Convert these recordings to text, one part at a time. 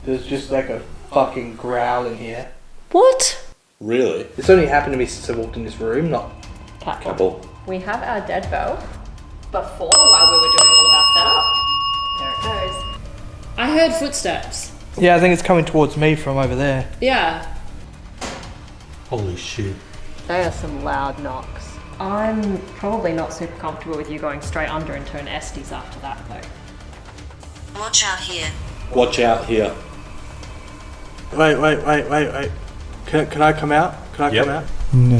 there's just like a fucking growl in here. What? Really? It's only happened to me since I walked in this room, not... Couple. We have our dead bell before while we were doing all of our setup. There it goes. I heard footsteps. Yeah, I think it's coming towards me from over there. Yeah. Holy shit. They are some loud knocks. I'm probably not super comfortable with you going straight under into an Estus after that though. Watch out here. Watch out here. Wait. Can I come out? Can I Yep. come out? No.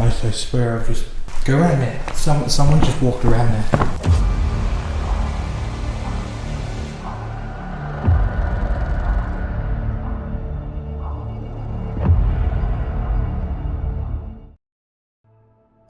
I swear I've just... Go around there. Someone just walked around there.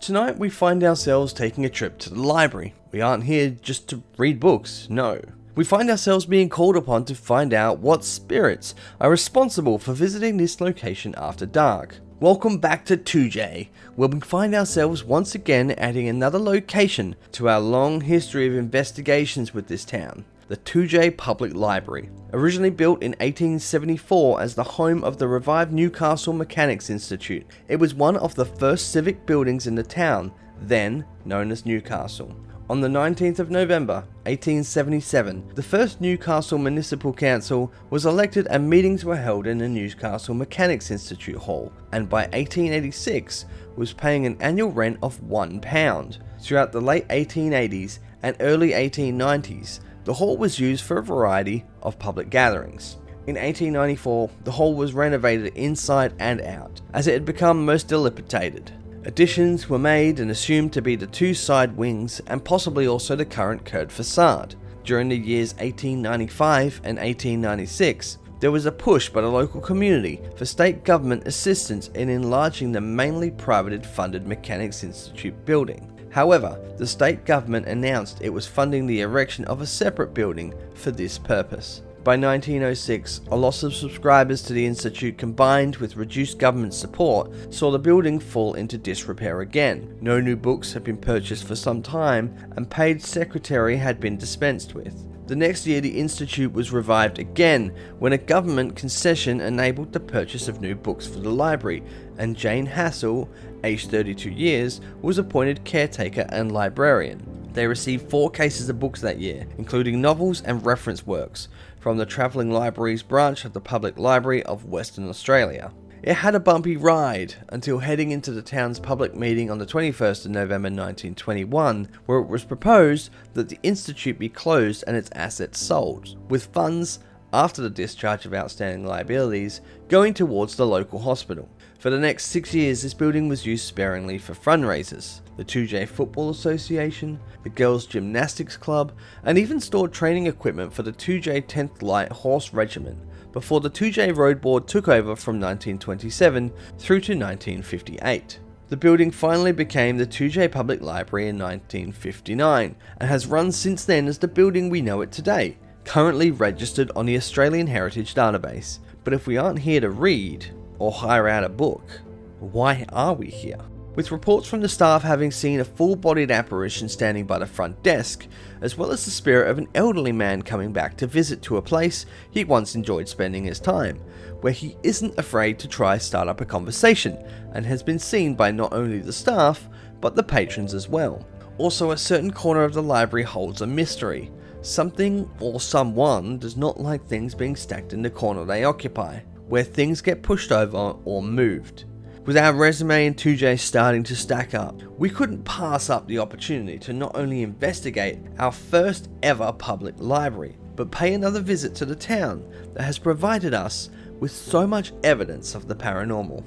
Tonight we find ourselves taking a trip to the library. We aren't here just to read books, no. We find ourselves being called upon to find out what spirits are responsible for visiting this location after dark. Welcome back to Toodyay, where we find ourselves once again adding another location to our long history of investigations with this town. The Toodyay Public Library. Originally built in 1874 as the home of the revived Newcastle Mechanics Institute, it was one of the first civic buildings in the town, then known as Newcastle. On the 19th of November 1877, the first Newcastle Municipal Council was elected and meetings were held in the Newcastle Mechanics Institute Hall, and by 1886 was paying an annual rent of £1. Throughout the late 1880s and early 1890s, the hall was used for a variety of public gatherings. In 1894, the hall was renovated inside and out, as it had become most dilapidated. Additions were made and assumed to be the two side wings and possibly also the current curved facade. During the years 1895 and 1896, there was a push by the local community for state government assistance in enlarging the mainly privately funded Mechanics Institute building. However, the state government announced it was funding the erection of a separate building for this purpose. By 1906, a loss of subscribers to the institute combined with reduced government support saw the building fall into disrepair again. No new books had been purchased for some time and paid secretary had been dispensed with. The next year the institute was revived again when a government concession enabled the purchase of new books for the library, and Jane Hassel, aged 32 years, was appointed caretaker and librarian. They received 4 cases of books that year, including novels and reference works, from the Travelling Libraries branch of the Public Library of Western Australia. It had a bumpy ride until heading into the town's public meeting on the 21st of November 1921, where it was proposed that the institute be closed and its assets sold, with funds, after the discharge of outstanding liabilities, going towards the local hospital. For the next 6 years, this building was used sparingly for fundraisers. The Toodyay Football Association, the Girls Gymnastics Club, and even stored training equipment for the Toodyay 10th Light Horse Regiment, before the Toodyay Road Board took over from 1927 through to 1958. The building finally became the Toodyay Public Library in 1959, and has run since then as the building we know it today, currently registered on the Australian Heritage Database. But if we aren't here to read, or hire out a book, why are we here? With reports from the staff having seen a full-bodied apparition standing by the front desk, as well as the spirit of an elderly man coming back to visit to a place he once enjoyed spending his time, where he isn't afraid to try start up a conversation, and has been seen by not only the staff, but the patrons as well. Also, a certain corner of the library holds a mystery. Something or someone does not like things being stacked in the corner they occupy, where things get pushed over or moved. With our resume in Toodyay starting to stack up, we couldn't pass up the opportunity to not only investigate our first ever public library, but pay another visit to the town that has provided us with so much evidence of the paranormal.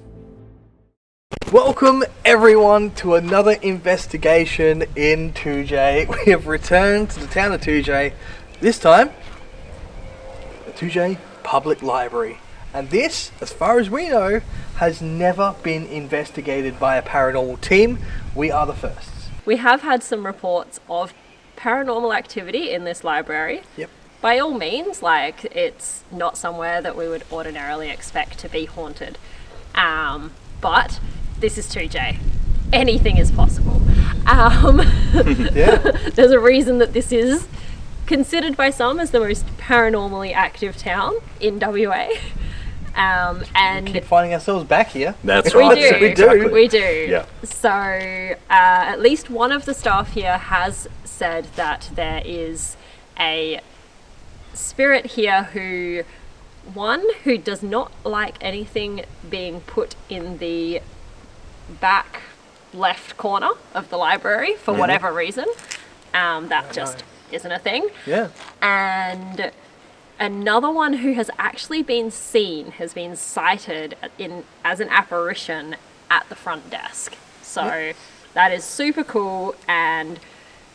Welcome everyone to another investigation in Toodyay. We have returned to the town of Toodyay, this time the Toodyay Public Library. And this, as far as we know, has never been investigated by a paranormal team. We are the first. We have had some reports of paranormal activity in this library. Yep. By all means, like, it's not somewhere that we would ordinarily expect to be haunted. But this is Toodyay. Anything is possible. Yeah. There's a reason that this is considered by some as the most paranormally active town in WA. And Keep finding ourselves back here. That's we right. do. Exactly. We do. Yeah. So at least one of the staff here has said that there is a spirit here who does not like anything being put in the back left corner of the library for whatever reason. That just isn't a thing. Yeah. And another one who has actually been sighted as an apparition at the front desk. So that is super cool, and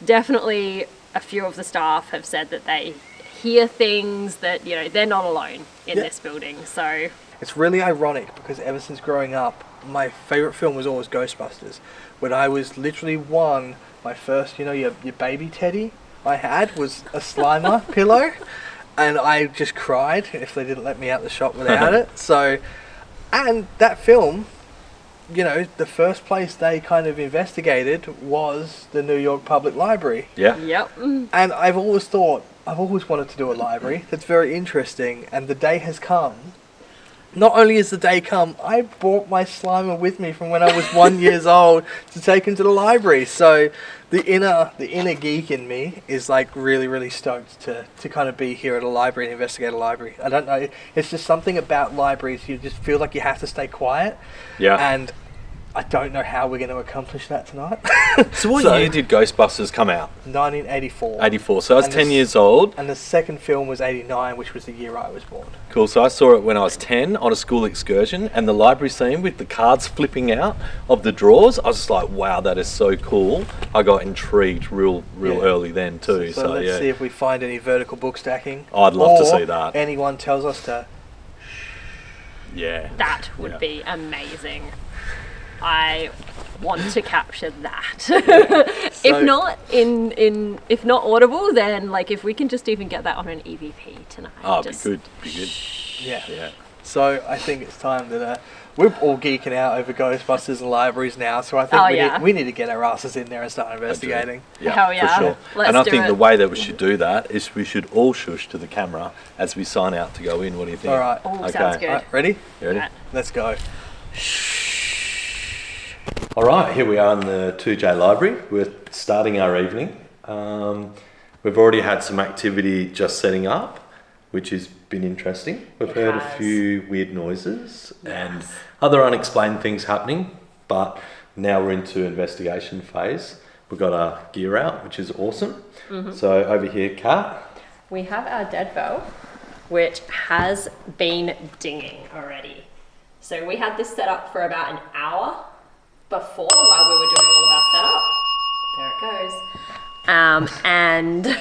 definitely a few of the staff have said that they hear things that, you know, they're not alone in this building. So It's really ironic because ever since growing up, my favourite film was always Ghostbusters. When I was literally one, my first, your baby teddy I had was a Slimer pillow, and I just cried if they didn't let me out the shop without it. So, and that film, the first place they kind of investigated was the New York Public Library. Yeah. yep. And I've always wanted to do a library. That's very interesting, and the day has come. Not only has the day come, I brought my Slimer with me from when I was 1 year old to take him to the library. So the inner geek in me is like really, really stoked to kind of be here at a library and investigate a library. I don't know, it's just something about libraries, you just feel like you have to stay quiet. Yeah. And I don't know how we're going to accomplish that tonight. So what year did Ghostbusters come out? 1984. 84. So I was And 10 years old. And the second film was 89, which was the year I was born. Cool. So I saw it when I was 10 on a school excursion, and the library scene with the cards flipping out of the drawers, I was just like, wow, that is so cool. I got intrigued real early then too. So let's see if we find any vertical book stacking. I'd love to Or see that. anyone tells us to. Yeah. That would be amazing. I want to capture that. If not if not audible, then like if we can just even get that on an EVP tonight. Oh, just be good. Yeah. So I think it's time that we're all geeking out over Ghostbusters and libraries now. So I think we need to get our asses in there and start investigating. Yeah, Hell yeah. for sure. Let's and I do think it. the way that we should do that is we should all shush to the camera as we sign out to go in. What do you think? All right. Oh, sounds good. All right, ready? You ready? Right. Let's go. All right, here we are in the Toodyay Library. We're starting our evening. We've already had some activity just setting up, which has been interesting. We've heard a few weird noises and other unexplained things happening, but now we're into investigation phase. We've got our gear out, which is awesome. Mm-hmm. So over here, Kat. We have our dead bell, which has been dinging already. So we had this set up for about an hour before while we were doing all of our setup. There it goes. And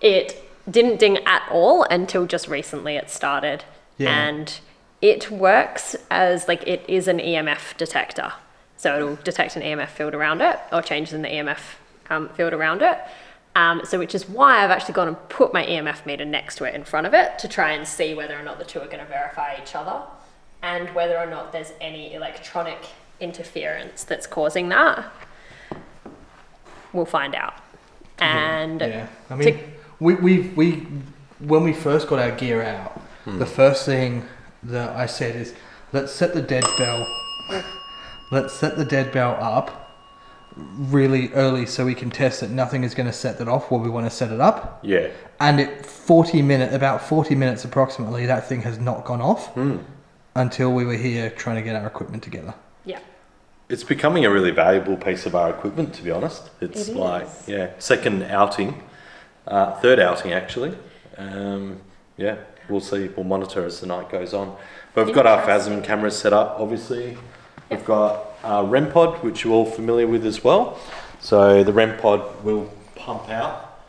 it didn't ding at all until just recently it started. Yeah. And it works as like it is an EMF detector. So it'll detect an EMF field around it or changes in the EMF field around it. So which is why I've actually gone and put my EMF meter next to it in front of it to try and see whether or not the two are going to verify each other and whether or not there's any electronic interference that's causing that. We'll find out. And I mean, we when we first got our gear out, the first thing that I said is let's set the dead bell up really early so we can test that nothing is going to set that off while we want to set it up. Yeah. And about 40 minutes approximately, that thing has not gone off until we were here trying to get our equipment together. Yeah. It's becoming a really valuable piece of our equipment, to be honest. It's second outing, third outing actually. We'll see. We'll monitor as the night goes on. But we've got our Phasm cameras set up, obviously. We've got our REM pod, which you're all familiar with as well. So the REM pod will pump out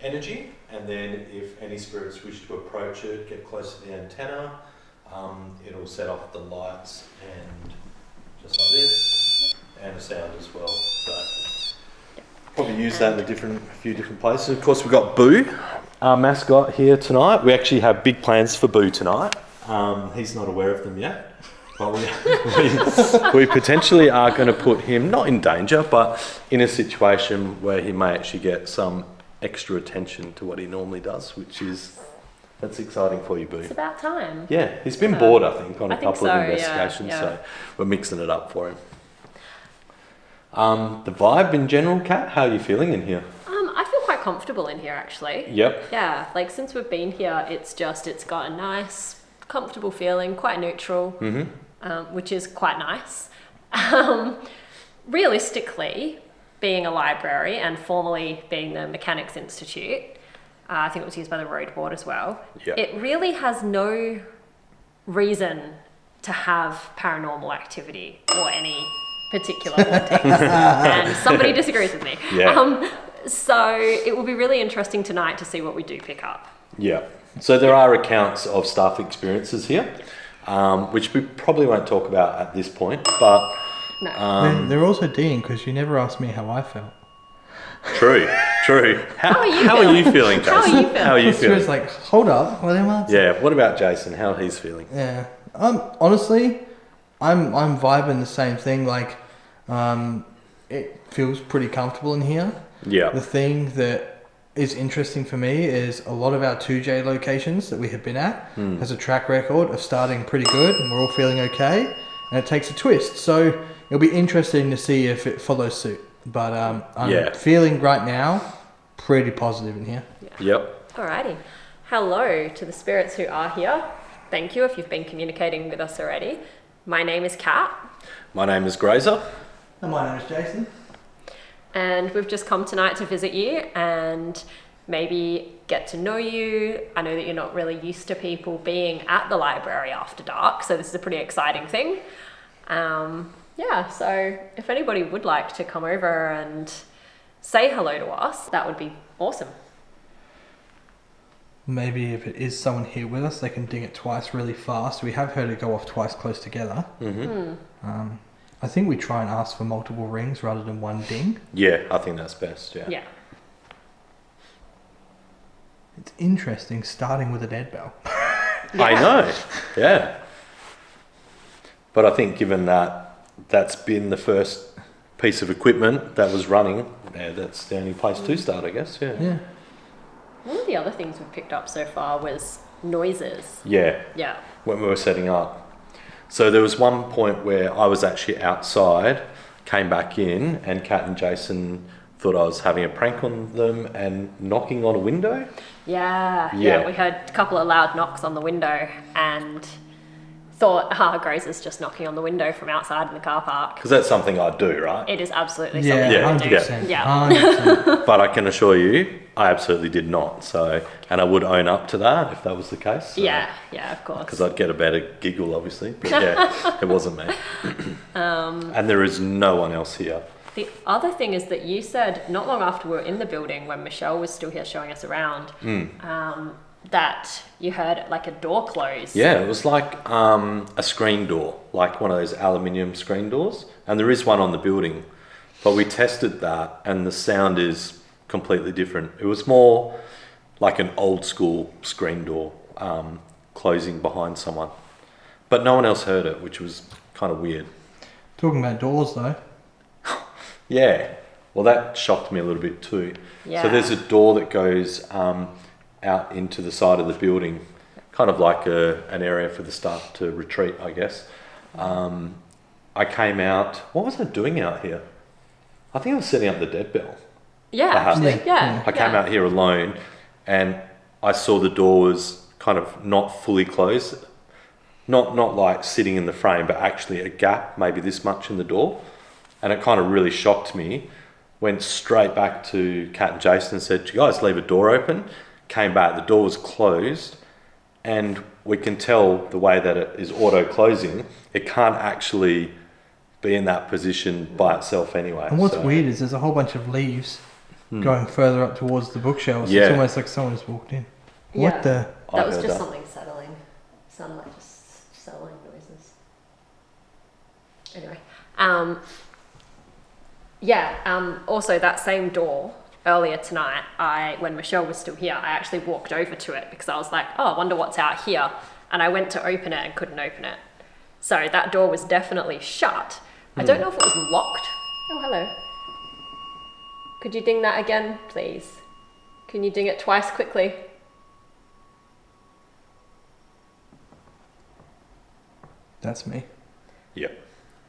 energy, and then if any spirits wish to approach it, get close to the antenna, it'll set off the lights and just like this, and a sound as well. So probably use that in a few different places. Of course, we've got Boo, our mascot, here tonight. We actually have big plans for Boo tonight. He's not aware of them yet. But we potentially are going to put him, not in danger, but in a situation where he may actually get some extra attention to what he normally does, that's exciting for you, Boo. It's about time. Yeah, he's been bored, I think, on a couple so, of investigations, yeah. so we're mixing it up for him. The vibe in general, Kat, how are you feeling in here? I feel quite comfortable in here, actually. Yep. Yeah, like since we've been here, it's got a nice, comfortable feeling, quite neutral, which is quite nice. Realistically, being a library and formerly being the Mechanics Institute, I think it was used by the Road Board as well, Yep. it really has no reason to have paranormal activity or any particular hauntings. And somebody disagrees with me. Yeah. So it will be really interesting tonight to see what we do pick up. Yeah. So there are accounts of staff experiences here, which we probably won't talk about at this point, but... No. They're also Dean, because you never asked me how I felt. True. How are you feeling, Jason? How are you So feeling? it's like, hold up, well, then answer. Yeah, what about Jason? How he's feeling? Yeah. Honestly, I'm vibing the same thing. Like, it feels pretty comfortable in here. Yeah. The thing that is interesting for me is a lot of our 2J locations that we have been at has a track record of starting pretty good and we're all feeling okay, and it takes a twist. So it'll be interesting to see if it follows suit. But I'm feeling right now pretty positive in here. Yep. Alrighty. Hello to the spirits who are here. Thank you if you've been communicating with us already. My name is Kat. My name is Grazer. And my name is Jason. And we've just come tonight to visit you and maybe get to know you. I know that you're not really used to people being at the library after dark, so this is a pretty exciting thing. So if anybody would like to come over and say hello to us, that would be awesome. Maybe if it is someone here with us, they can ding it twice really fast. We have heard it go off twice close together. I think we try and ask for multiple rings rather than one ding. Yeah, I think that's best, yeah. Yeah. It's interesting starting with a dead bell. I know, yeah. But I think given that that's been the first piece of equipment that was running, that's the only place to start, I guess, Yeah. One of the other things we've picked up so far was noises. Yeah, Yeah. when we were setting up. So there was one point where I was actually outside, came back in, and Kat and Jason thought I was having a prank on them and knocking on a window. Yeah. Yeah. We heard a couple of loud knocks on the window and thought, Grazer's just knocking on the window from outside in the car park. Because that's something I do, right? It is absolutely Yeah, something you 100%. do. Yeah. 100%. But I can assure you, I absolutely did not. So, and I would own up to that if that was the case. So, Yeah, of course. Because I'd get a better giggle, obviously. But yeah, it wasn't me. And there is no one else here. The other thing is that you said not long after we were in the building, when Michelle was still here showing us around, that you heard like a door close. Yeah, it was like a screen door, like one of those aluminium screen doors. And there is one on the building. But we tested that and the sound is completely different. It was more like an old school screen door closing behind someone. But no one else heard it, which was kind of weird. Talking about doors though. Yeah, well that shocked me a little bit too. Yeah. So there's a door that goes out into the side of the building, kind of like an area for the staff to retreat, I guess. I came out, what was I doing out here? I think I was setting up the dead bell. Yeah, Perhaps. actually, yeah. I came out here alone and I saw the door was kind of not fully closed. Not like sitting in the frame, but actually a gap, maybe this much in the door. And it kind of really shocked me. Went straight back to Kat and Jason and said, "You guys leave a door open?" Came back, the door was closed. And we can tell the way that it is auto-closing, it can't actually be in that position by itself anyway. And what's weird is there's a whole bunch of leaves going further up towards the bookshelves. Yeah. It's almost like someone just walked in. Yeah. What the? That was heard just that. something settling. Sounded like just settling noises. Anyway. Also that same door, earlier tonight, when Michelle was still here, I actually walked over to it because I was like, I wonder what's out here. And I went to open it and couldn't open it. So that door was definitely shut. I don't know if it was locked. Oh, hello. Could you ding that again, please? Can you ding it twice quickly? That's me. Yep.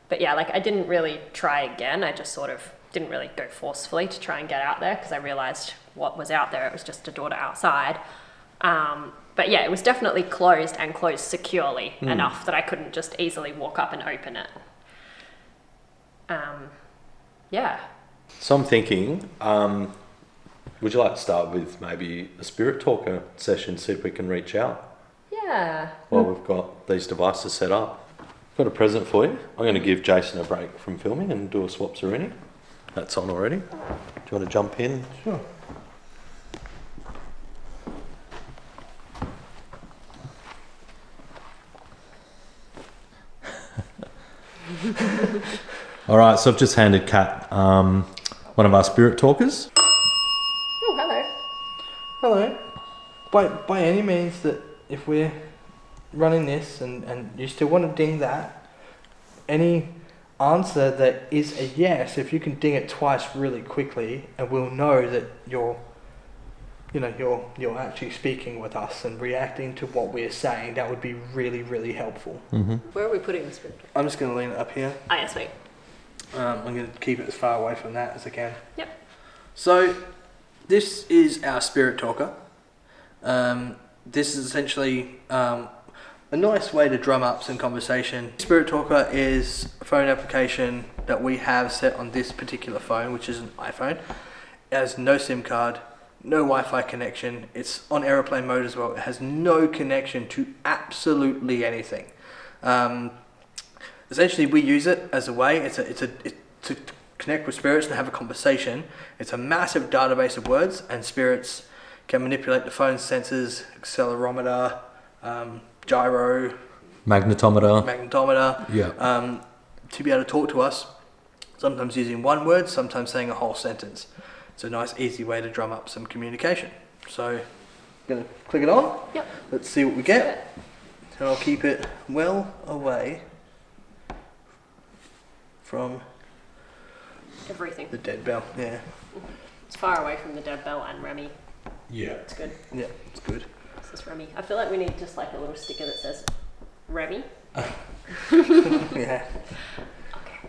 But yeah, like I didn't really try again. I just sort of didn't really go forcefully to try and get out there because I realized what was out there. It was just a daughter outside. But yeah, it was definitely closed and closed securely enough that I couldn't just easily walk up and open it. Yeah. So I'm thinking, would you like to start with maybe a spirit talker session, see if we can reach out Yeah. while we've got these devices set up? Got a present for you. I'm going to give Jason a break from filming and do a swap serenity. That's on already. Do you want to jump in? Sure. All right, so I've just handed Kat one of our spirit talkers. Oh, hello. Hello. By any means that if we're running this and you still want to ding that, any answer that is a yes, if you can ding it twice really quickly, and we'll know that you're actually speaking with us and reacting to what we're saying, that would be really, really helpful. Mm-hmm. Where are we putting the spirit? I'm just going to lean it up here. Ah, yes, mate. I'm going to keep it as far away from that as I can. Yep. So, this is our spirit talker. This is essentially a nice way to drum up some conversation. Spirit talker is a phone application that we have set on this particular phone, which is an iPhone. It has no SIM card, no Wi-Fi connection. It's on aeroplane mode as well. It has no connection to absolutely anything. Essentially, we use it as a way to connect with spirits and have a conversation. It's a massive database of words, and spirits can manipulate the phone's sensors, accelerometer, gyro, magnetometer, Yeah. to be able to talk to us, sometimes using one word, sometimes saying a whole sentence. It's a nice, easy way to drum up some communication. So, I'm going to click it on. Yep. Let's see what we get. And I'll keep it well away from Everything. the dead bell. Yeah. It's far away from the dead bell and Remy. Yeah. It's good. Yeah, it's good. This is Remy. I feel like we need just like a little sticker that says Remy. Yeah. Okay.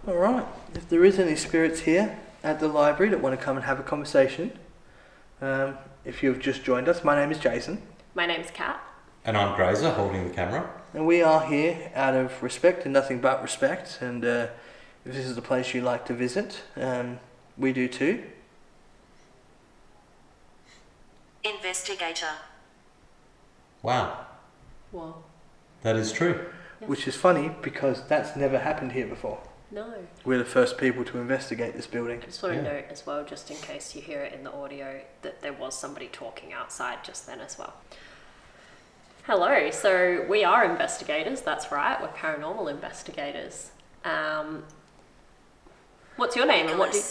All right. If there is any spirits here at the library that want to come and have a conversation, if you've just joined us, my name is Jason. My name's Kat. And I'm Grazer, holding the camera. And we are here out of respect and nothing but respect. And if this is the place you like to visit, we do too. Investigator. Wow, Well, that is true. Which is funny because that's never happened here before. no. We're the first people to investigate this building. I just want to Yeah. note as well, just in case you hear it in the audio, that there was somebody talking outside just then as well. Hello, so we are investigators, that's right, we're paranormal investigators. What's your name and what do you...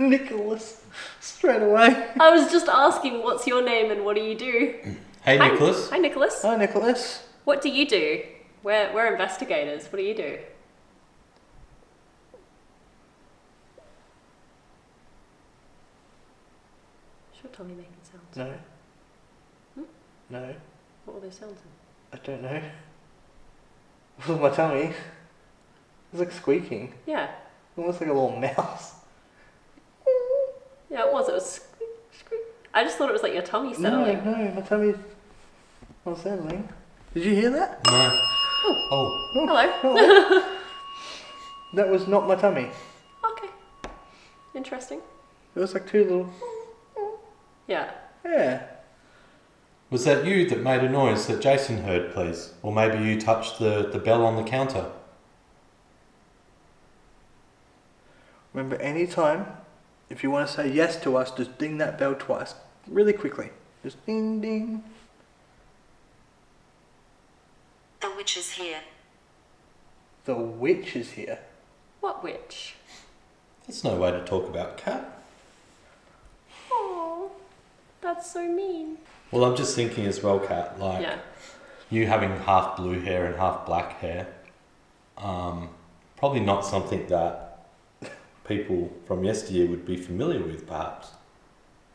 Nicholas, straight away. I was just asking, what's your name and what do you do? Hey, Hi, Nicholas. Hi, Nicholas. Hi, Nicholas. What do you do? We're investigators. What do you do? Is your tummy making sounds? No. Hmm? No, What were those sounds in? I don't know. What's my tummy? It's like squeaking. Yeah. Almost like a little mouse. Yeah, it was. It was squeak, squeak. I just thought it was like your tummy No, settling. no, my tummy's not settling. Did you hear that? No. Oh. Hello. Hello. That was not my tummy. Okay. Interesting. It was like two little... Yeah. Yeah. Was that you that made a noise that Jason heard, please? Or maybe you touched the bell on the counter? Remember, any time, if you want to say yes to us, just ding that bell twice. Really quickly. Just ding, ding. The witch is here. The witch is here. What witch? That's no way to talk about Kat. Oh, that's so mean. Well, I'm just thinking as well, Kat, like Yeah. you having half blue hair and half black hair, probably not something that people from yesteryear would be familiar with, perhaps.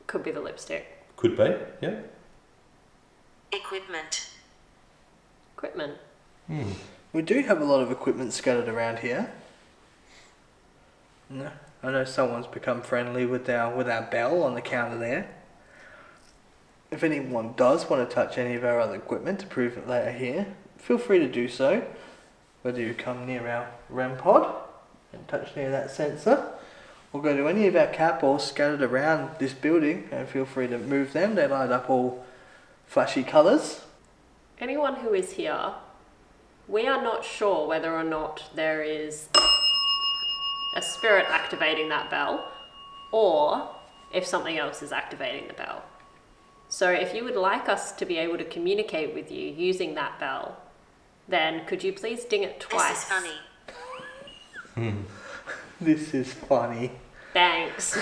Could be the lipstick. Could be, yeah. Equipment. Equipment. We do have a lot of equipment scattered around here. No, I know someone's become friendly with our bell on the counter there. If anyone does want to touch any of our other equipment to prove that they are here, feel free to do so. Whether you come near our REM pod and touch near that sensor, or go to any of our cat balls scattered around this building and feel free to move them. They light up all flashy colours. Anyone who is here, we are not sure whether or not there is a spirit activating that bell, or if something else is activating the bell. So if you would like us to be able to communicate with you using that bell, then could you please ding it twice? This is funny. This is funny. Thanks.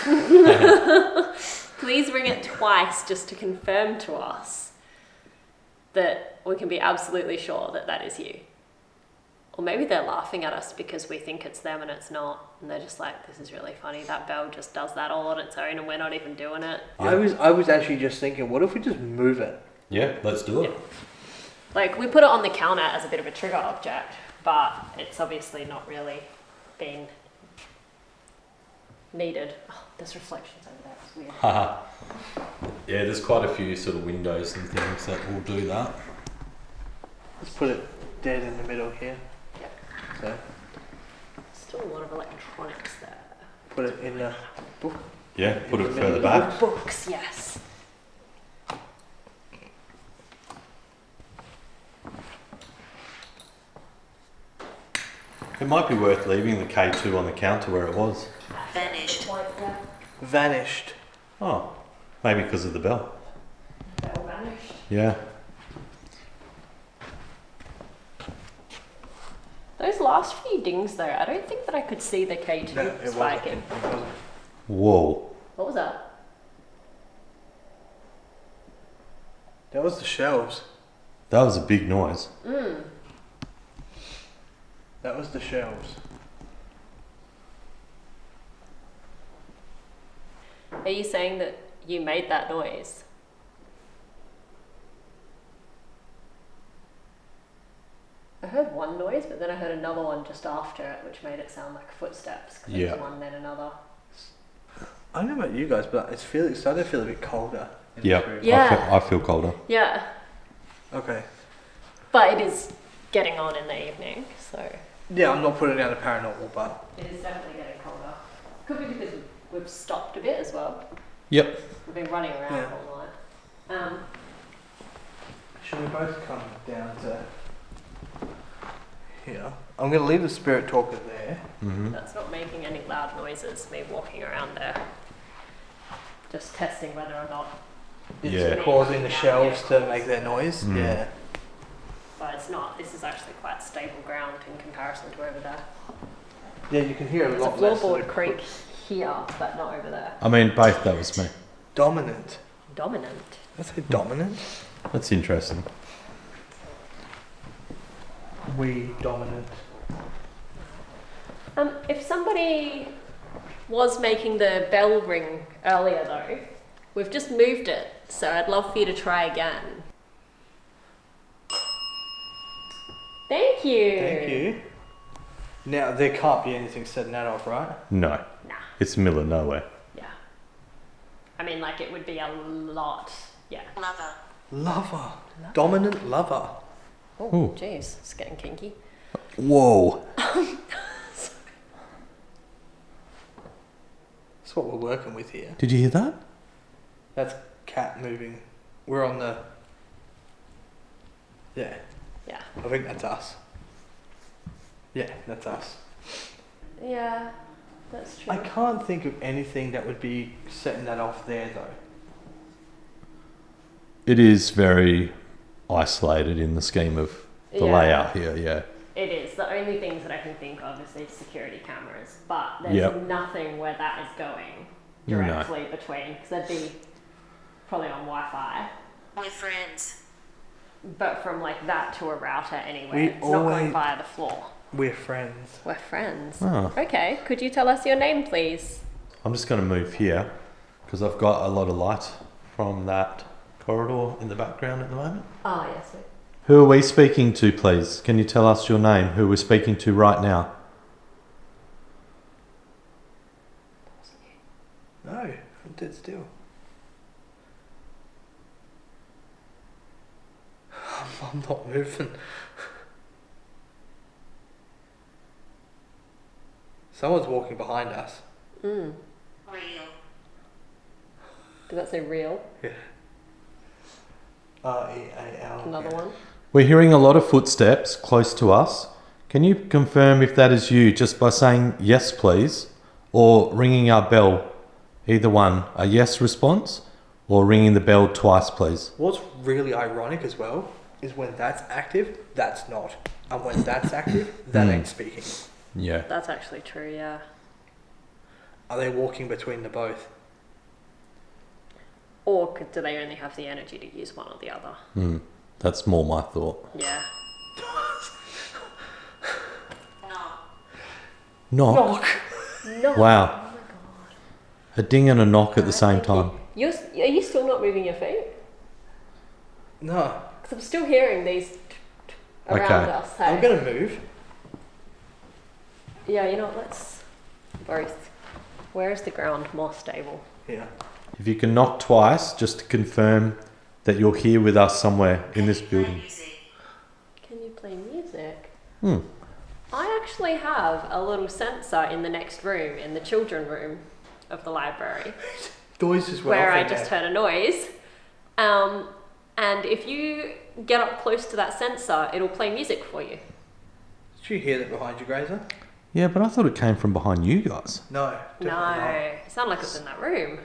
Please ring it twice just to confirm to us that we can be absolutely sure that that is you. Or maybe they're laughing at us because we think it's them and it's not. And they're just like, this is really funny. That bell just does that all on its own and we're not even doing it. Yeah. I was actually just thinking, what if we just move it? Yeah, let's do it. Yeah. Like, we put it on the counter as a bit of a trigger object, but it's obviously not really being needed. Oh, there's reflections over there. It's weird. Haha. Yeah, there's quite a few sort of windows and things that will do that. Let's put it dead in the middle here. Yeah. So Still a lot of electronics there. put it in the book. Yeah, put it In the further middle. back. Books, yes. It might be worth leaving the K2 on the counter where it was. Vanished. Vanished. Oh, maybe because of the bell. Bell vanished. Yeah. Those last few dings though, I don't think that I could see the K2 No, it spiking. wasn't. Whoa. What was that? That was the shelves. That was a big noise. That was the shelves. Are you saying that you made that noise? I heard one noise, but then I heard another one just after it, which made it sound like footsteps. 'Cause Yeah. It was one, then another. I don't know about you guys, but it's starting to feel a bit colder. in Yep. this room. Yeah. I feel colder. Yeah, Okay. but it is getting on in the evening, so Yeah, I'm not putting down the paranormal, but it is definitely getting colder. Could be because we've stopped a bit as well. Yep. We've been running around Yeah. all night. should we both come down to here? I'm going to leave the spirit talker there. Mm-hmm. That's not making any loud noises, me walking around there. Just testing whether or not, It's Yeah. causing the shelves to make their noise. Mm. Yeah. but it's not. This is actually quite stable ground in comparison to over there. Yeah, you can hear a There's a lot less. floorboard creak here, but not over there. I mean, both that was me. Dominant. Dominant. Did I say dominant? That's interesting. We dominant. If somebody was making the bell ring earlier though, we've just moved it, so I'd love for you to try again. Thank you. Thank you. Now, there can't be anything setting that off, right? No. Nah. It's the middle of nowhere. Yeah. I mean, like, it would be a lot. Yeah. Lover. Lover. Dominant lover. Oh, Ooh. jeez. It's getting kinky. Whoa. That's what we're working with here. Did you hear that? That's cat moving. We're on the... Yeah, Yeah. I think that's us. Yeah, that's us. Yeah, that's true. I can't think of anything that would be setting that off there, though. It is very isolated in the scheme of the Yeah. layout here, yeah. It is. The only things that I can think of is these security cameras, but there's Yep. nothing where that is going No. directly between, because they'd be probably on Wi-Fi, We're friends. but from like that to a router anywhere, We it's not going always- via the floor. We're friends. We're friends. Oh. Okay, could you tell us your name, please? I'm just going to move here Because I've got a lot of light from that corridor in the background at the moment. Ah, yes. Sir. Who are we speaking to, please? Can you tell us your name, who we're speaking to right now? No, I'm dead still. I'm not moving. Someone's walking behind us. Mm. Real. Did that say real? Yeah. R-E-A-L. Another one? We're hearing a lot of footsteps close to us. Can you confirm if that is you just by saying yes, please, or ringing our bell? Either one, a yes response or ringing the bell twice, please. What's really ironic as well is when that's active, that's not. And when that's active, that ain't speaking. Yeah. That's actually true, yeah. Are they walking between the both? Or do they only have the energy to use one or the other? That's more my thought. Yeah. No. Knock. No. Wow. A ding and a knock at the same time. Are you still not moving your feet? No. Because I'm still hearing these around Okay. us. Hey? I'm going to move. Yeah, you know what, let's both. Where is the ground more stable? Yeah. If you can knock twice, just to confirm that you're here with us somewhere in this building. Music. Can you play music? Hmm. I actually have a little sensor in the next room, in the children room of the library, Noise just went where off I in just there. heard a noise. And if you get up close to that sensor, it'll play music for you. Did you hear that behind you, Grazer? Yeah, but I thought it came from behind you guys. No. No, Definitely it sounded like it was in that room.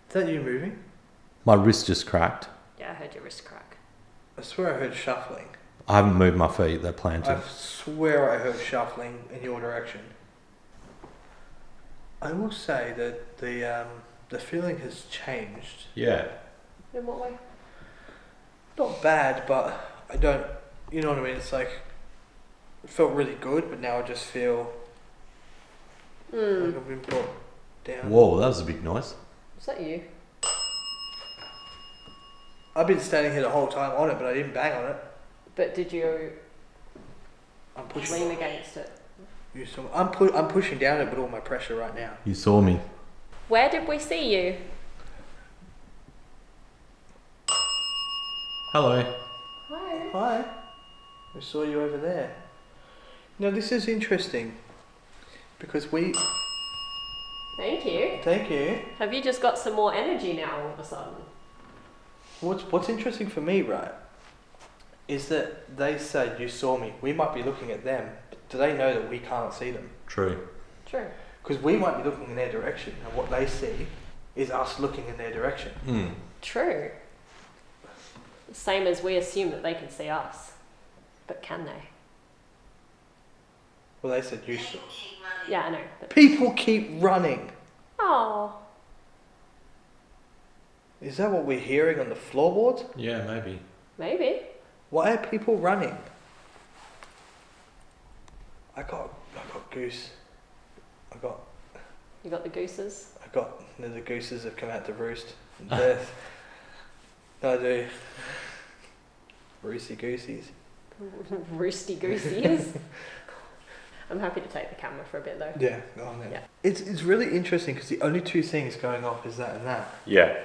Is that you moving? My wrist just cracked. Yeah, I heard your wrist crack. I swear I heard shuffling. I haven't moved my feet, they're planted. I swear I heard shuffling in your direction. I will say that the feeling has changed. Yeah. In what way? Not bad, but I don't. You know what I mean? It's like it felt really good, but now I just feel like I've been brought down. Whoa, that was a big noise. Was that you? I've been standing here the whole time on it, but I didn't bang on it. But did you I'm pushing. lean against it? You saw. I'm pushing down it with all my pressure right now. You saw me. Where did we see you? Hello. Hi. Hi. I saw you over there. Now this is interesting because we. Thank you. Thank you. Have you just got some more energy now all of a sudden? What's interesting for me, right, is that they said you saw me. We might be looking at them, but do they know that we can't see them? True. True. Because we might be looking in their direction, and what they see is us looking in their direction. True. Same as we assume that they can see us. But can they? Well, they said you saw. People keep running. Yeah, I know. But... People keep running. Oh. Is that what we're hearing on the floorboards? Yeah, maybe. Maybe. Why are people running? I got goose. You got the gooses? The gooses have come out to roost. I do. Roosty goosies. Roosty goosies. I'm happy to take the camera for a bit though. Yeah, go on then. Yeah. It's really interesting because the only two things going off is that and that. Yeah.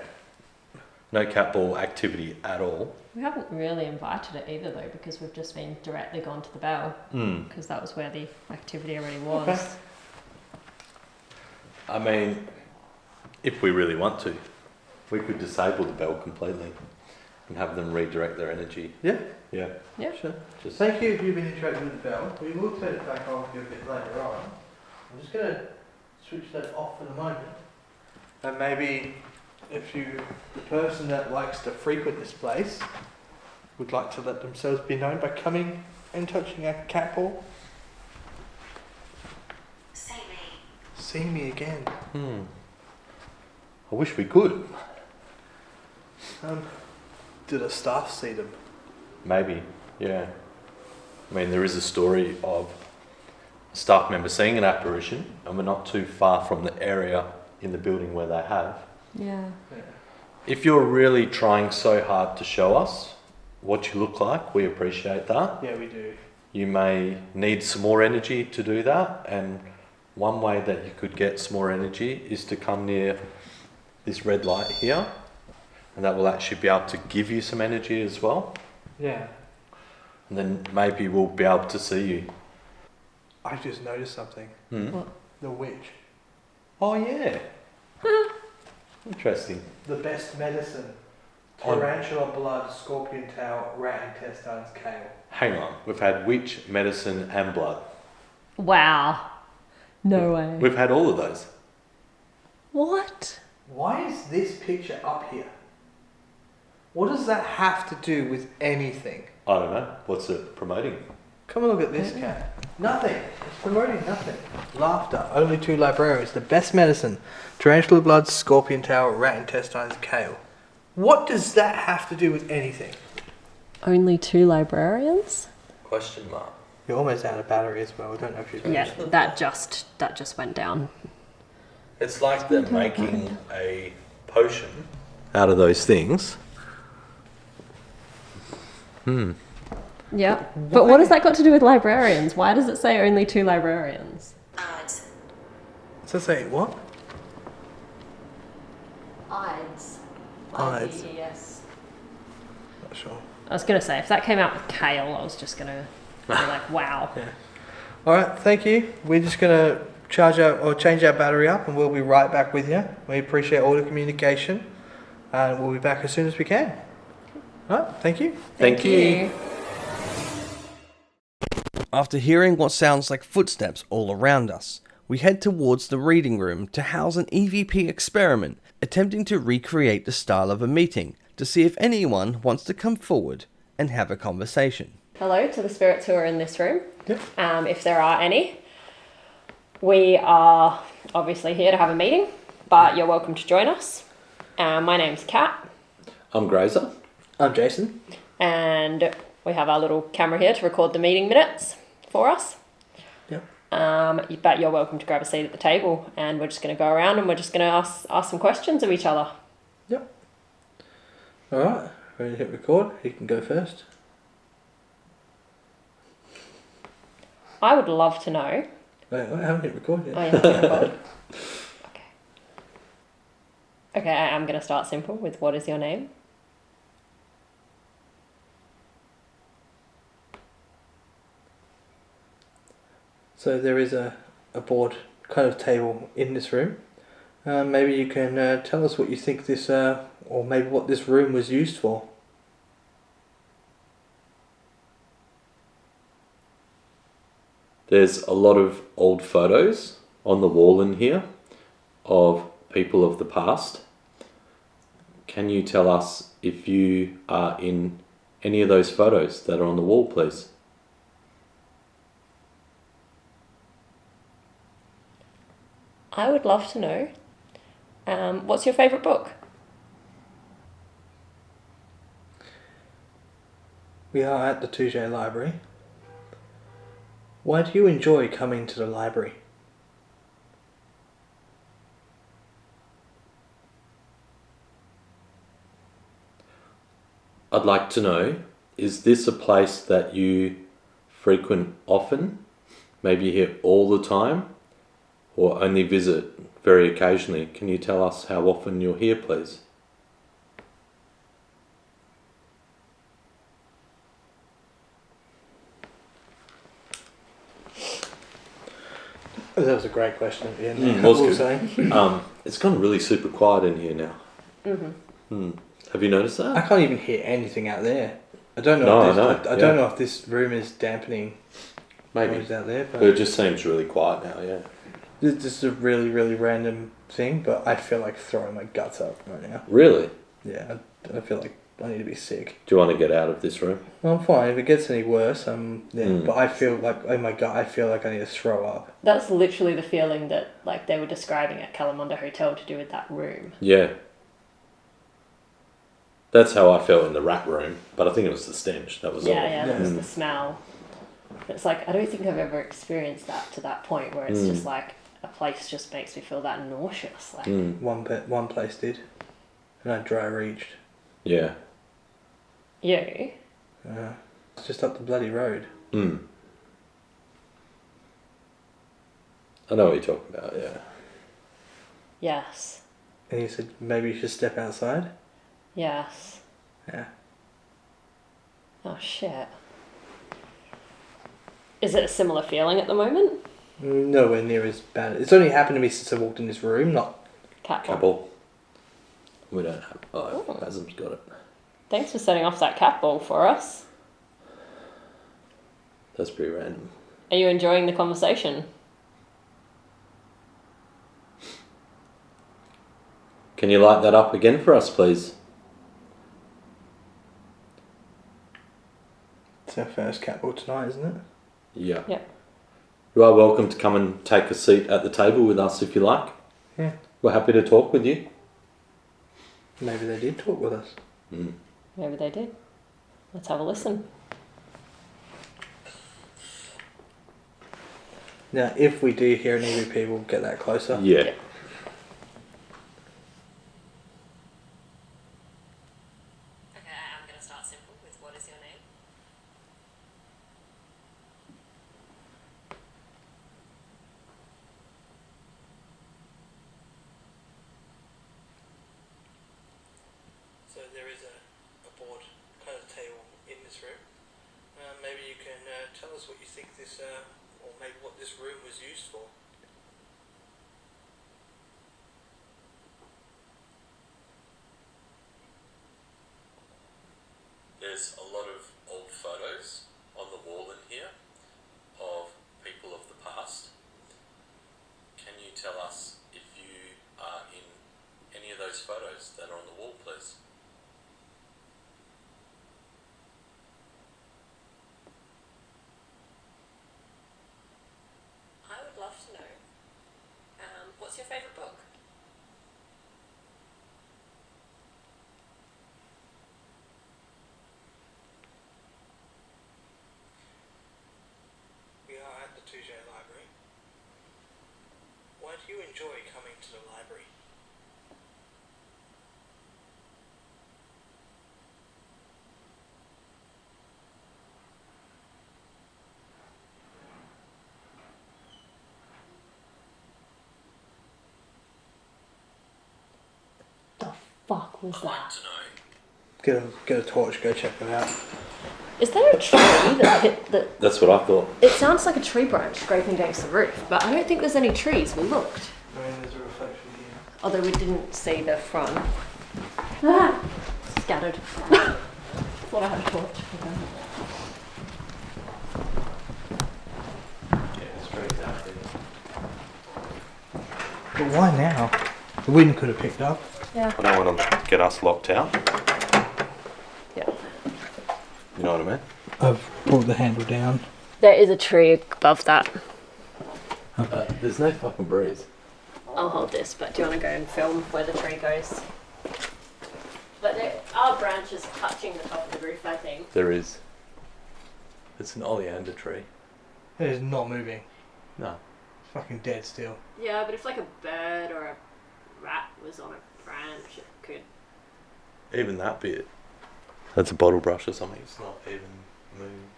No cat ball activity at all. We haven't really invited it either though because we've just been directly gone to the bell because that was where the activity already was. Okay. I mean, if we really want to, we could disable the bell completely and have them redirect their energy. Yeah, Yeah. Yeah. sure. Just Thank you if you've been interacting with the bell. We will turn it back on for you a bit later on. I'm just going to switch that off for the moment. And maybe if the person that likes to frequent this place would like to let themselves be known by coming and touching a cat paw. Say me. See me again. I wish we could. Do the staff see them? Maybe. Yeah. I mean, there is a story of staff member seeing an apparition, and we're not too far from the area in the building where they have. Yeah. If you're really trying so hard to show us what you look like, we appreciate that. Yeah, we do. You may need some more energy to do that, and one way that you could get some more energy is to come near this red light here, and that will actually be able to give you some energy as well. Yeah. And then maybe we'll be able to see you. I just noticed something. What? The witch. Oh yeah. Interesting. The best medicine. On- Tarantula blood, scorpion tail, rat intestines, kale. Hang on. We've had witch, medicine, and blood. Wow. No way. We've had all of those. What? Why is this picture up here? What does that have to do with anything? I don't know. What's it promoting? Come and look at this cat. Nothing. It's promoting nothing. Laughter. Only 2 librarians. The best medicine. Tarantula blood, scorpion tail, rat intestines, kale. What does that have to do with anything? Only 2 librarians? Question mark. You're almost out of battery as well. I don't know if you've Yeah, noticed. that just went down. It's like they're making a potion out of those things. Yeah. But what has that got to do with librarians? Why does it say only 2 librarians? Odds. So say what? Ides. Ides. Yes. Not sure. I was going to say, if that came out with kale, I was just going to be like, wow. All right, thank you. We're just going to change our battery up, and we'll be right back with you. We appreciate all the communication, and we'll be back as soon as we can. All right, thank you. Thank you. After hearing what sounds like footsteps all around us, we head towards the reading room to house an EVP experiment, attempting to recreate the style of a meeting to see if anyone wants to come forward and have a conversation. Hello to the spirits who are in this room. Yep. If there are any. We are obviously here to have a meeting, but you're welcome to join us. My name's Kat, I'm Grazer. I'm Jason. and we have our little camera here to record the meeting minutes for us. Yep. But you're welcome to grab a seat at the table, and we're just going to go around and we're just going to ask some questions of each other. Yep. All right, ready to hit record? You can go first. I would love to know. Wait, I haven't hit record yet. Oh, yeah, hit record. Okay. Okay, I'm going to start simple with what is your name? So there is a board kind of table in this room. Maybe you can tell us what you think this, or maybe what this room was used for. There's a lot of old photos on the wall in here of people of the past. Can you tell us if you are in any of those photos that are on the wall, please? I would love to know. What's your favourite book? We are at the Toodyay Library. Why do you enjoy coming to the library? I'd like to know, is this a place that you frequent often? Maybe here all the time? Or only visit very occasionally? Can you tell us how often you're here, please? That was a great question at the end. Was What good. saying? It's gone really super quiet in here now. Have you noticed I that? can't even hear anything out there. I don't know. No, if I this, know, I yeah. don't know if this room is dampening Maybe. noise out there, But but it just seems really quiet now, yeah. this is a really, really random thing. But I feel like throwing my guts up right now. Really? Yeah, I feel like I need to be sick. Do you want to get out of this room? Well, I'm fine. If it gets any worse, but I feel like, oh my god, I feel like I need to throw up. That's literally the feeling that like they were describing at Kalamunda Hotel to do with that room. Yeah. That's how I felt in the rat room, but I think it was the stench. That was all. Yeah, that was Yeah. the smell. It's like, I don't think I've ever experienced that to that point where it's just like, a place just makes me feel that nauseous. Like, One place did, and I dry reached. Yeah. you? It's just up the bloody road. I know what you're talking about, yeah. Yes. And he said, maybe you should step outside. Yes. Yeah. Oh shit. Is it a similar feeling at the moment? Nowhere near as bad. It's only happened to me since I walked in this room, not... Cat ball. Couple. We don't have... Oh, Hasm's got it. Thanks for setting off that cat ball for us. That's pretty random. Are you enjoying the conversation? Can you light that up again for us, please? It's our first cat ball tonight, isn't it? Yeah. Yeah. You are welcome to come and take a seat at the table with us if you like. Yeah. We're happy to talk with you. Maybe they did talk with us. Maybe they did. Let's have a listen. Now, if we do hear an EVP, we'll get that closer. Yeah. Okay, I'm going to start simple with what is your name? So there is a board kind of table in this room. Maybe you can tell us what you think this, or maybe what this room was used for. There's a lot of old photos on the wall in here of people of the past. Can you tell us if you are in any of those photos that are on the wall, please? I would love to know. What's your favourite book? We are at the Toodyay Library. Why do you enjoy coming to the library? The fuck was that? To know. Get a torch, go check them out. Is there a tree that hit the... That's what I thought. It sounds like a tree branch scraping against the roof, but I don't think there's any trees. We looked. I mean, there's a reflection here. Although we didn't see the front. Ah! Scattered. Thought I had a torch. Yeah, straight out there. But why now? The wind could have picked up. Yeah. I don't want to get us locked out. Yeah. You know what I mean? I've brought the handle down. There is a tree above that. There's no fucking breeze. I'll hold this, but do you want to go and film where the tree goes? But there are branches touching the top of the roof, I think. There is. It's an oleander tree. It is not moving. No. It's fucking dead still. Yeah, but if like a bird or a rat was on a branch, it could. Even that bit. That's a bottle brush or something. It's not even moving.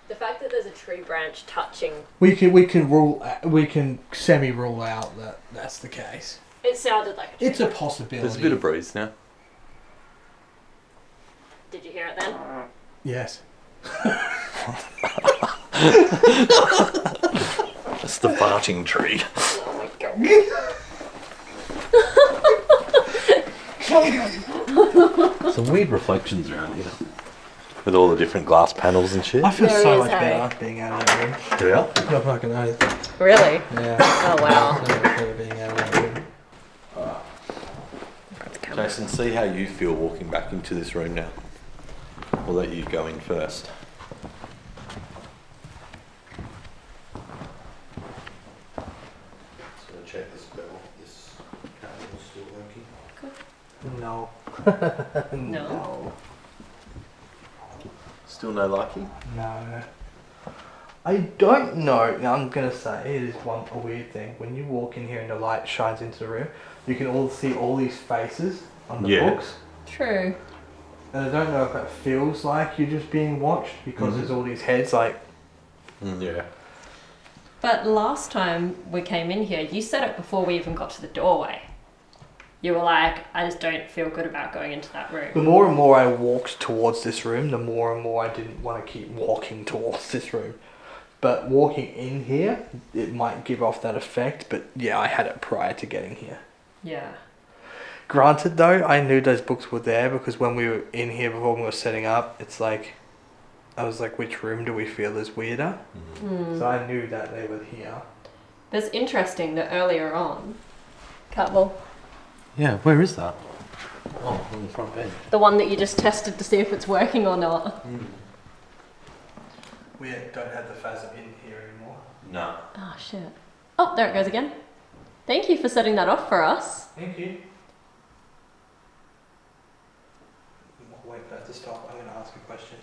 The fact that there's a tree branch touching, We can semi rule out that that's the case. it sounded like a tree. It's a possibility. There's a bit of breeze now. Did you hear it then? Yes. It's the farting tree. Oh my god. Some weird reflections around here. With all the different glass panels and shit. I feel There so is, much hey? better being out of that room. Yeah. No fucking oath. Really? Yeah. Oh wow. So much better being out of that room. Jason, see how you feel walking back into this room now. We'll let you go in first. Just gonna check this bell. This candle's still working. No. No. Still no lucky? No. I don't know. Now I'm gonna say it is a weird thing. When you walk in here and the light shines into the room, you can all see all these faces on the books. True. And I don't know if it feels like you're just being watched because there's all these heads like. Yeah. But last time we came in here, you said it before we even got to the doorway. You were like, I just don't feel good about going into that room. The more and more I walked towards this room, the more and more I didn't want to keep walking towards this room. But walking in here, it might give off that effect. But yeah, I had it prior to getting here. Yeah. Granted though, I knew those books were there because when we were in here before we were setting up, it's like, I was like, which room do we feel is weirder? So I knew that they were here. But it's interesting that earlier on, Catwell, Yeah, where is that? Oh, on the front bench. the one that you just tested to see if it's working or not. We don't have the phasm in here anymore. No. Oh, shit. Oh, there it goes again. Thank you for setting that off for us. Thank you. I'll wait for that to stop. I'm going to ask a question.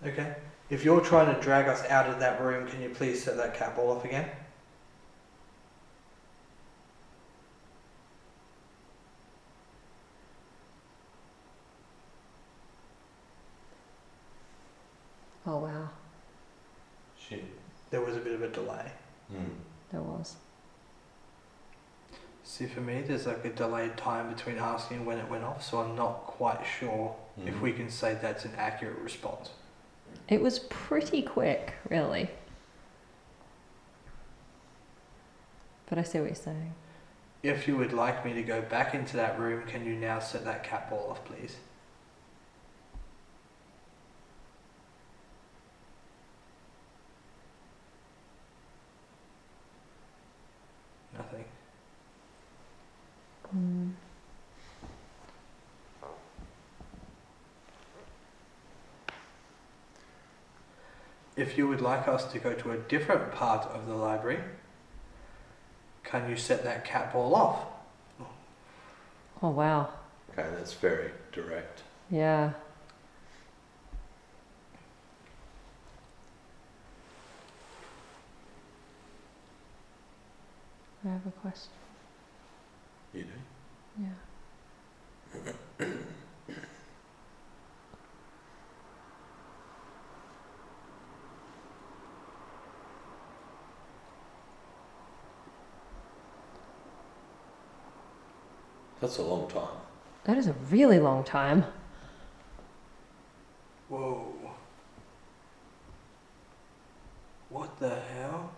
Okay. If you're trying to drag us out of that room, can you please set that cat ball off again? Oh, wow. Shit. There was a bit of a delay. There was. See, for me, there's like a delayed time between asking when it went off, so I'm not quite sure if we can say that's an accurate response. It was pretty quick, really. But I see what you're saying. If you would like me to go back into that room, can you now set that cat ball off, please? Nothing. If you would like us to go to a different part of the library, can you set that cat ball off? Oh, wow. Okay, that's very direct. Yeah. I have a question. You do? Yeah. That's a long time. That is a really long time. Whoa. What the hell?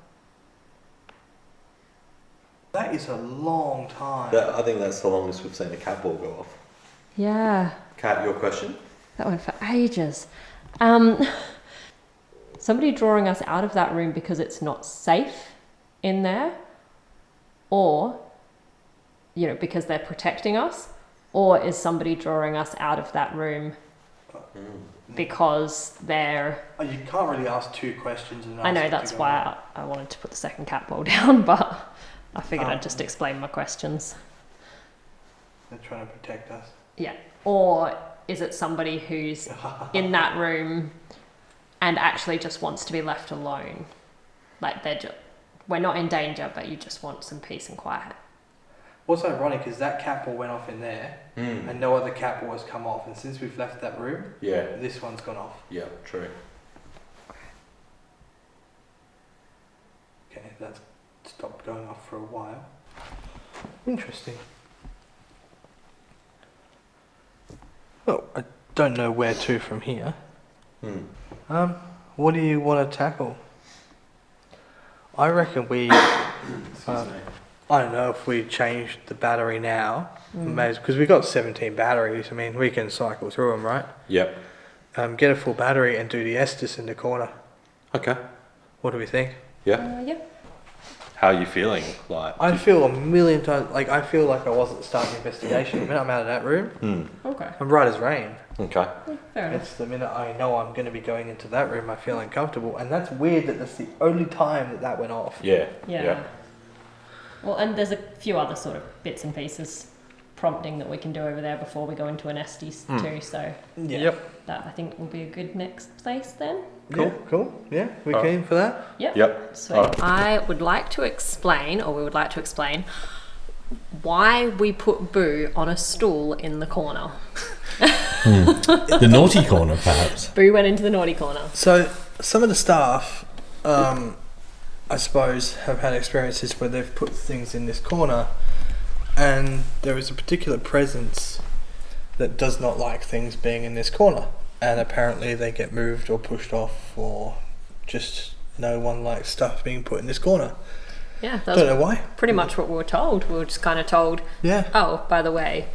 That is a long time. I think that's the longest we've seen a cat ball go off. Yeah. Kat, your question? That went for ages. Somebody drawing us out of that room because it's not safe in there, or, you know, because they're protecting us, or is somebody drawing us out of that room because they're... Oh, you can't really ask two questions and I know, that's why I wanted to put the second cat ball down, but I figured I'd just explain my questions. They're trying to protect us. Yeah. Or is it somebody who's in that room and actually just wants to be left alone? Like we're not in danger, but you just want some peace and quiet. What's ironic is that cat ball went off in there and no other cat ball has come off. And since we've left that room, this one's gone off. Yeah, true. Okay, that's stopped going off for a while. Interesting. Well, I don't know where to from here. What do you want to tackle? I reckon we... Excuse me. I don't know if we changed the battery now, because we got 17 batteries. I mean, we can cycle through them, right? Yep. Get a full battery and do the Estus in the corner. Okay. Uh, What do we think? Yeah. Yeah. How are you feeling? Like, I feel a million times, like I feel like I wasn't starting investigation. The minute I'm out of that room, Okay. I'm right as rain. okay. Fair enough. It's the minute I know I'm going to be going into that room, I feel uncomfortable. And that's weird that that's the only time that went off. Yeah. Yeah. Well, and there's a few other sort of bits and pieces prompting that we can do over there before we go into an Estus too. So Yep. that I think will be a good next place then. Cool. Yeah, cool. Yeah, we keen for that. Yep. So I would like to explain, or we would like to explain, why we put Boo on a stool in the corner. The naughty corner, perhaps. Boo went into the naughty corner. So some of the staff, I suppose, have had experiences where they've put things in this corner, and there is a particular presence that does not like things being in this corner, and apparently they get moved or pushed off, or just no one likes stuff being put in this corner. Yeah, Don't know why. Pretty much what we were told. We were just kind of told, Yeah. oh, by the way,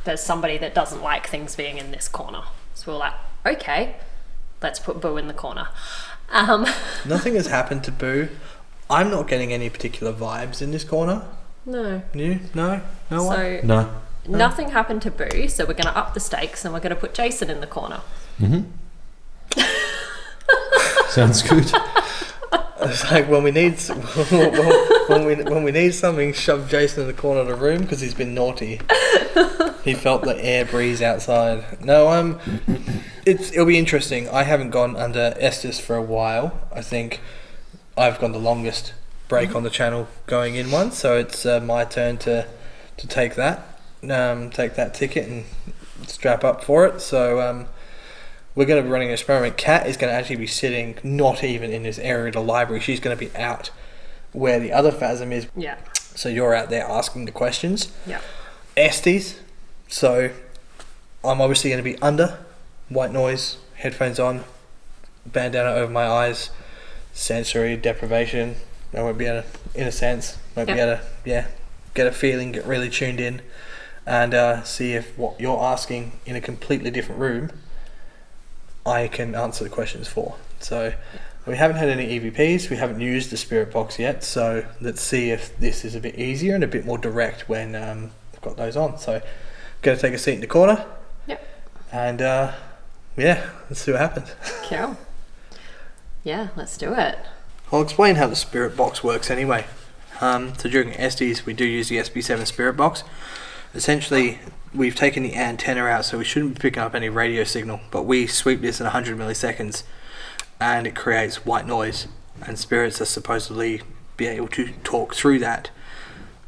there's somebody that doesn't like things being in this corner. So we were like, okay, let's put Boo in the corner. Nothing has happened to Boo. I'm not getting any particular vibes in this corner. No. You? No? No one? So No. nothing happened to Boo, so we're going to up the stakes and we're going to put Jason in the corner. Sounds good. It's like when we need when we need something, shove Jason in the corner of the room because he's been naughty. He felt the air breeze outside. No, it'll be interesting. I haven't gone under Estus for a while. I think I've gone the longest break on the channel going in one, so it's my turn to take that ticket and strap up for it. So we're going to be running an experiment. Kat is going to actually be sitting not even in this area of the library. She's going to be out where the other phasm is. Yeah. So you're out there asking the questions. Yeah. Estes. So I'm obviously going to be under, white noise, headphones on, bandana over my eyes, sensory deprivation. I won't be able to, in a sense, be able to, get a feeling, get really tuned in, and see if what you're asking in a completely different room, I can answer the questions for. So we haven't had any EVPs, we haven't used the spirit box yet, so let's see if this is a bit easier and a bit more direct when I've got those on. So going to take a seat in the corner. Yep. And let's see what happens. Cool. Yeah, let's do it. I'll explain how the spirit box works anyway. So during Estes we do use the SB7 spirit box. Essentially we've taken the antenna out, so we shouldn't be picking up any radio signal, but we sweep this in 100 milliseconds and it creates white noise, and spirits are supposedly be able to talk through that.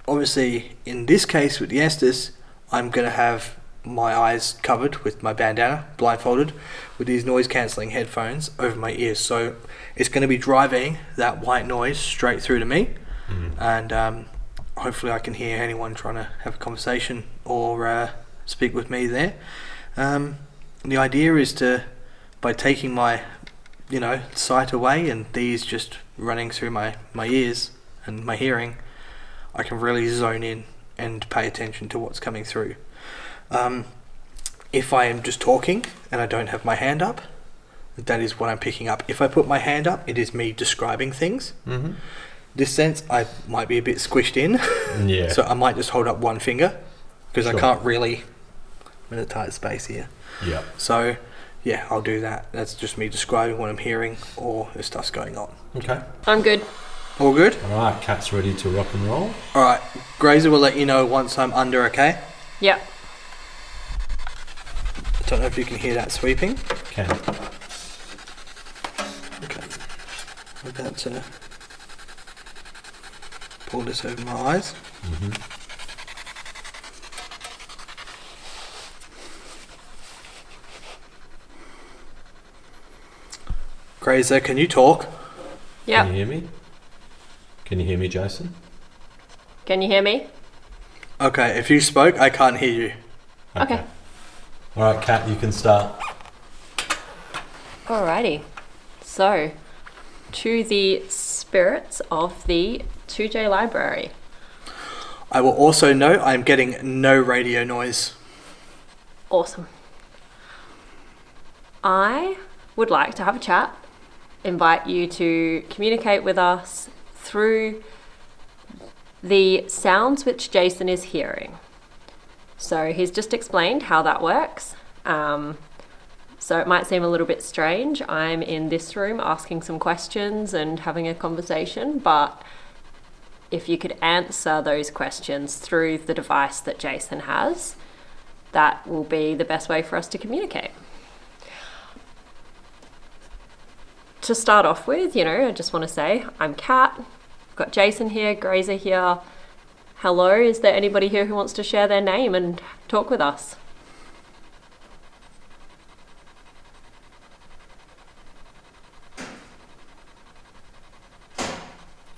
Obviously in this case with the Estus, I'm going to have my eyes covered with my bandana, blindfolded, with these noise cancelling headphones over my ears, so it's going to be driving that white noise straight through to me. And hopefully I can hear anyone trying to have a conversation or speak with me there. The idea is to, by taking my sight away and these just running through my ears and my hearing, I can really zone in and pay attention to what's coming through. If I am just talking and I don't have my hand up, that is what I'm picking up. If I put my hand up, it is me describing things. This sense, I might be a bit squished in, so I might just hold up one finger because I can't really. I'm in a tight space here. Yeah. So yeah, I'll do that. That's just me describing what I'm hearing or if stuff's going on. Okay. I'm good. All good? All right, Kat's ready to rock and roll. All right, Grazer will let you know once I'm under, okay? Yep. I don't know if you can hear that sweeping. Can. Okay. I'm about to pull this over my eyes. Grazer, can you talk? Yep. Can you hear me? Can you hear me, Jason? Can you hear me? Okay, if you spoke, I can't hear you. Okay. All right, Kat, you can start. Alrighty. So, to the spirits of the Toodyay Library. I will also note I'm getting no radio noise. Awesome. I would like to have a chat, invite you to communicate with us through the sounds which Jason is hearing. So he's just explained how that works. So it might seem a little bit strange. I'm in this room asking some questions and having a conversation, but if you could answer those questions through the device that Jason has, that will be the best way for us to communicate. To start off with, I just want to say, I'm Kat. I've got Jason here, Grazer here. Hello, is there anybody here who wants to share their name and talk with us?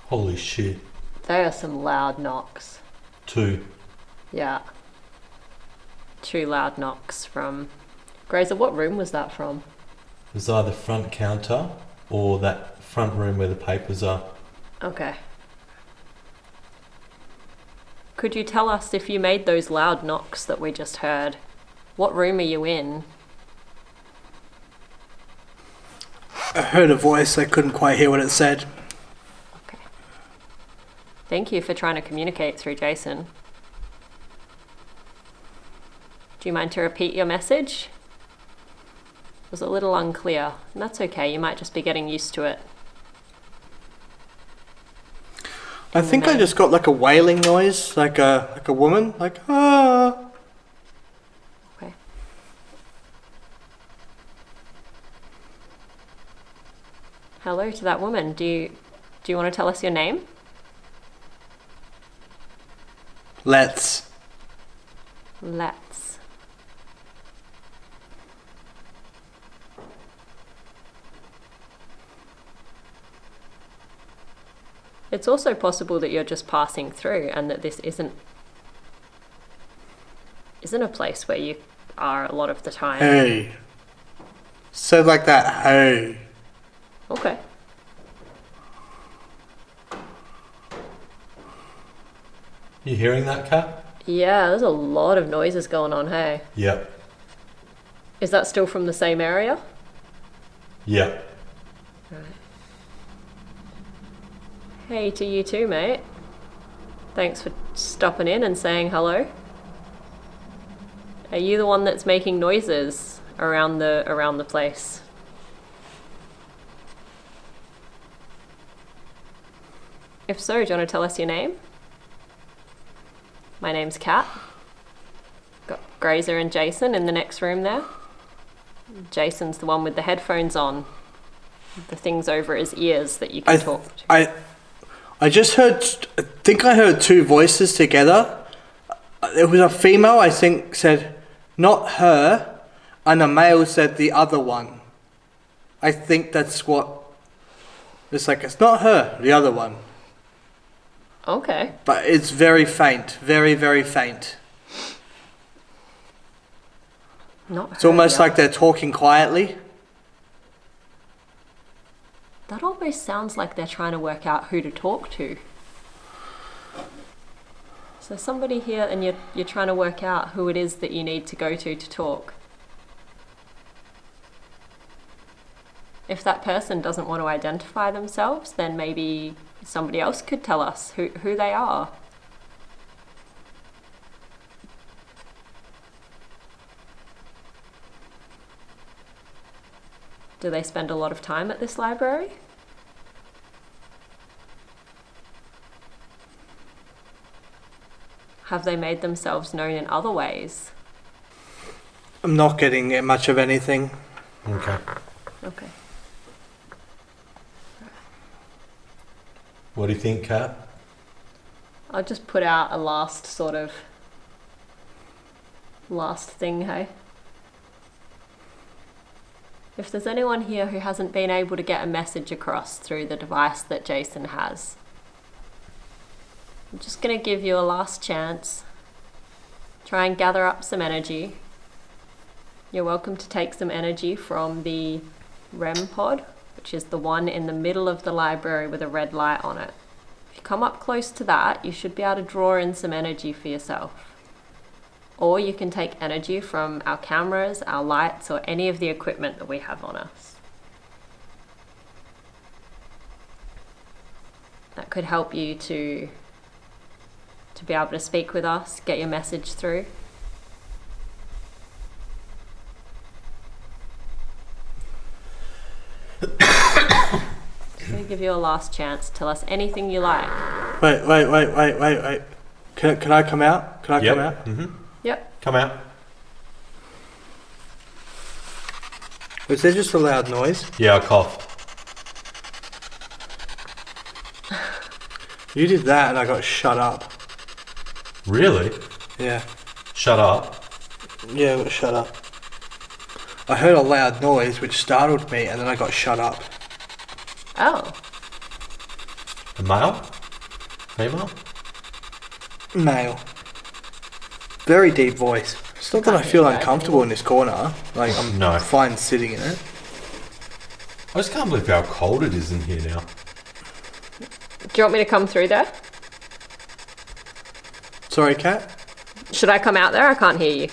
Holy shit. They are some loud knocks. 2. Yeah. 2 loud knocks from... Grazer, what room was that from? It was either front counter or that front room where the papers are. Okay. Could you tell us, if you made those loud knocks that we just heard, what room are you in? I heard a voice. I couldn't quite hear what it said. Okay. Thank you for trying to communicate through Jason. Do you mind to repeat your message? It was a little unclear, and that's okay. You might just be getting used to it. I think I just got like a wailing noise, like a woman, like ah. Okay. Hello to that woman. Do you want to tell us your name? Let's. It's also possible that you're just passing through and that this isn't a place where you are a lot of the time. Hey. Said like that. Hey. Okay. You hearing that, Kat? Yeah, there's a lot of noises going on, hey? Yep. Is that still from the same area? Yep. Right. Hey to you too, mate. Thanks for stopping in and saying hello. Are you the one that's making noises around the place? If so, do you want to tell us your name? My name's Kat. Got Grazer and Jason in the next room there. Jason's the one with the headphones on. The things over his ears that you can talk to. I just heard, I think I heard 2 voices together. It was a female, I think, said, not her, and a male said the other one. I think that's what, it's like, it's not her, the other one. Okay. But it's very faint, very, very faint. It's almost like they're talking quietly. That almost sounds like they're trying to work out who to talk to. So somebody here and you're trying to work out who it is that you need to go to talk. If that person doesn't want to identify themselves, then maybe somebody else could tell us who they are. Do they spend a lot of time at this library? Have they made themselves known in other ways? I'm not getting much of anything. Okay. Okay. What do you think, Kat? I'll just put out a last thing, hey? If there's anyone here who hasn't been able to get a message across through the device that Jason has, I'm just going to give you a last chance. Try and gather up some energy. You're welcome to take some energy from the REM pod, which is the one in the middle of the library with a red light on it. If you come up close to that, you should be able to draw in some energy for yourself. Or you can take energy from our cameras, our lights, or any of the equipment that we have on us. That could help you to be able to speak with us, get your message through. I'm going to give you a last chance. Tell us anything you like. Wait. Can I come out? Can I come out? Mm-hmm. Yep. Come out. Was there just a loud noise? Yeah, I coughed. You did that and I got shut up. Really? Yeah. Shut up. Yeah, I got shut up. I heard a loud noise which startled me and then I got shut up. Oh. A male? Female? Male. Very deep voice. It's not that I feel uncomfortable in this corner. Like, I'm fine sitting in it. I just can't believe how cold it is in here now. Do you want me to come through there? Sorry, Kat? Should I come out there? I can't hear you.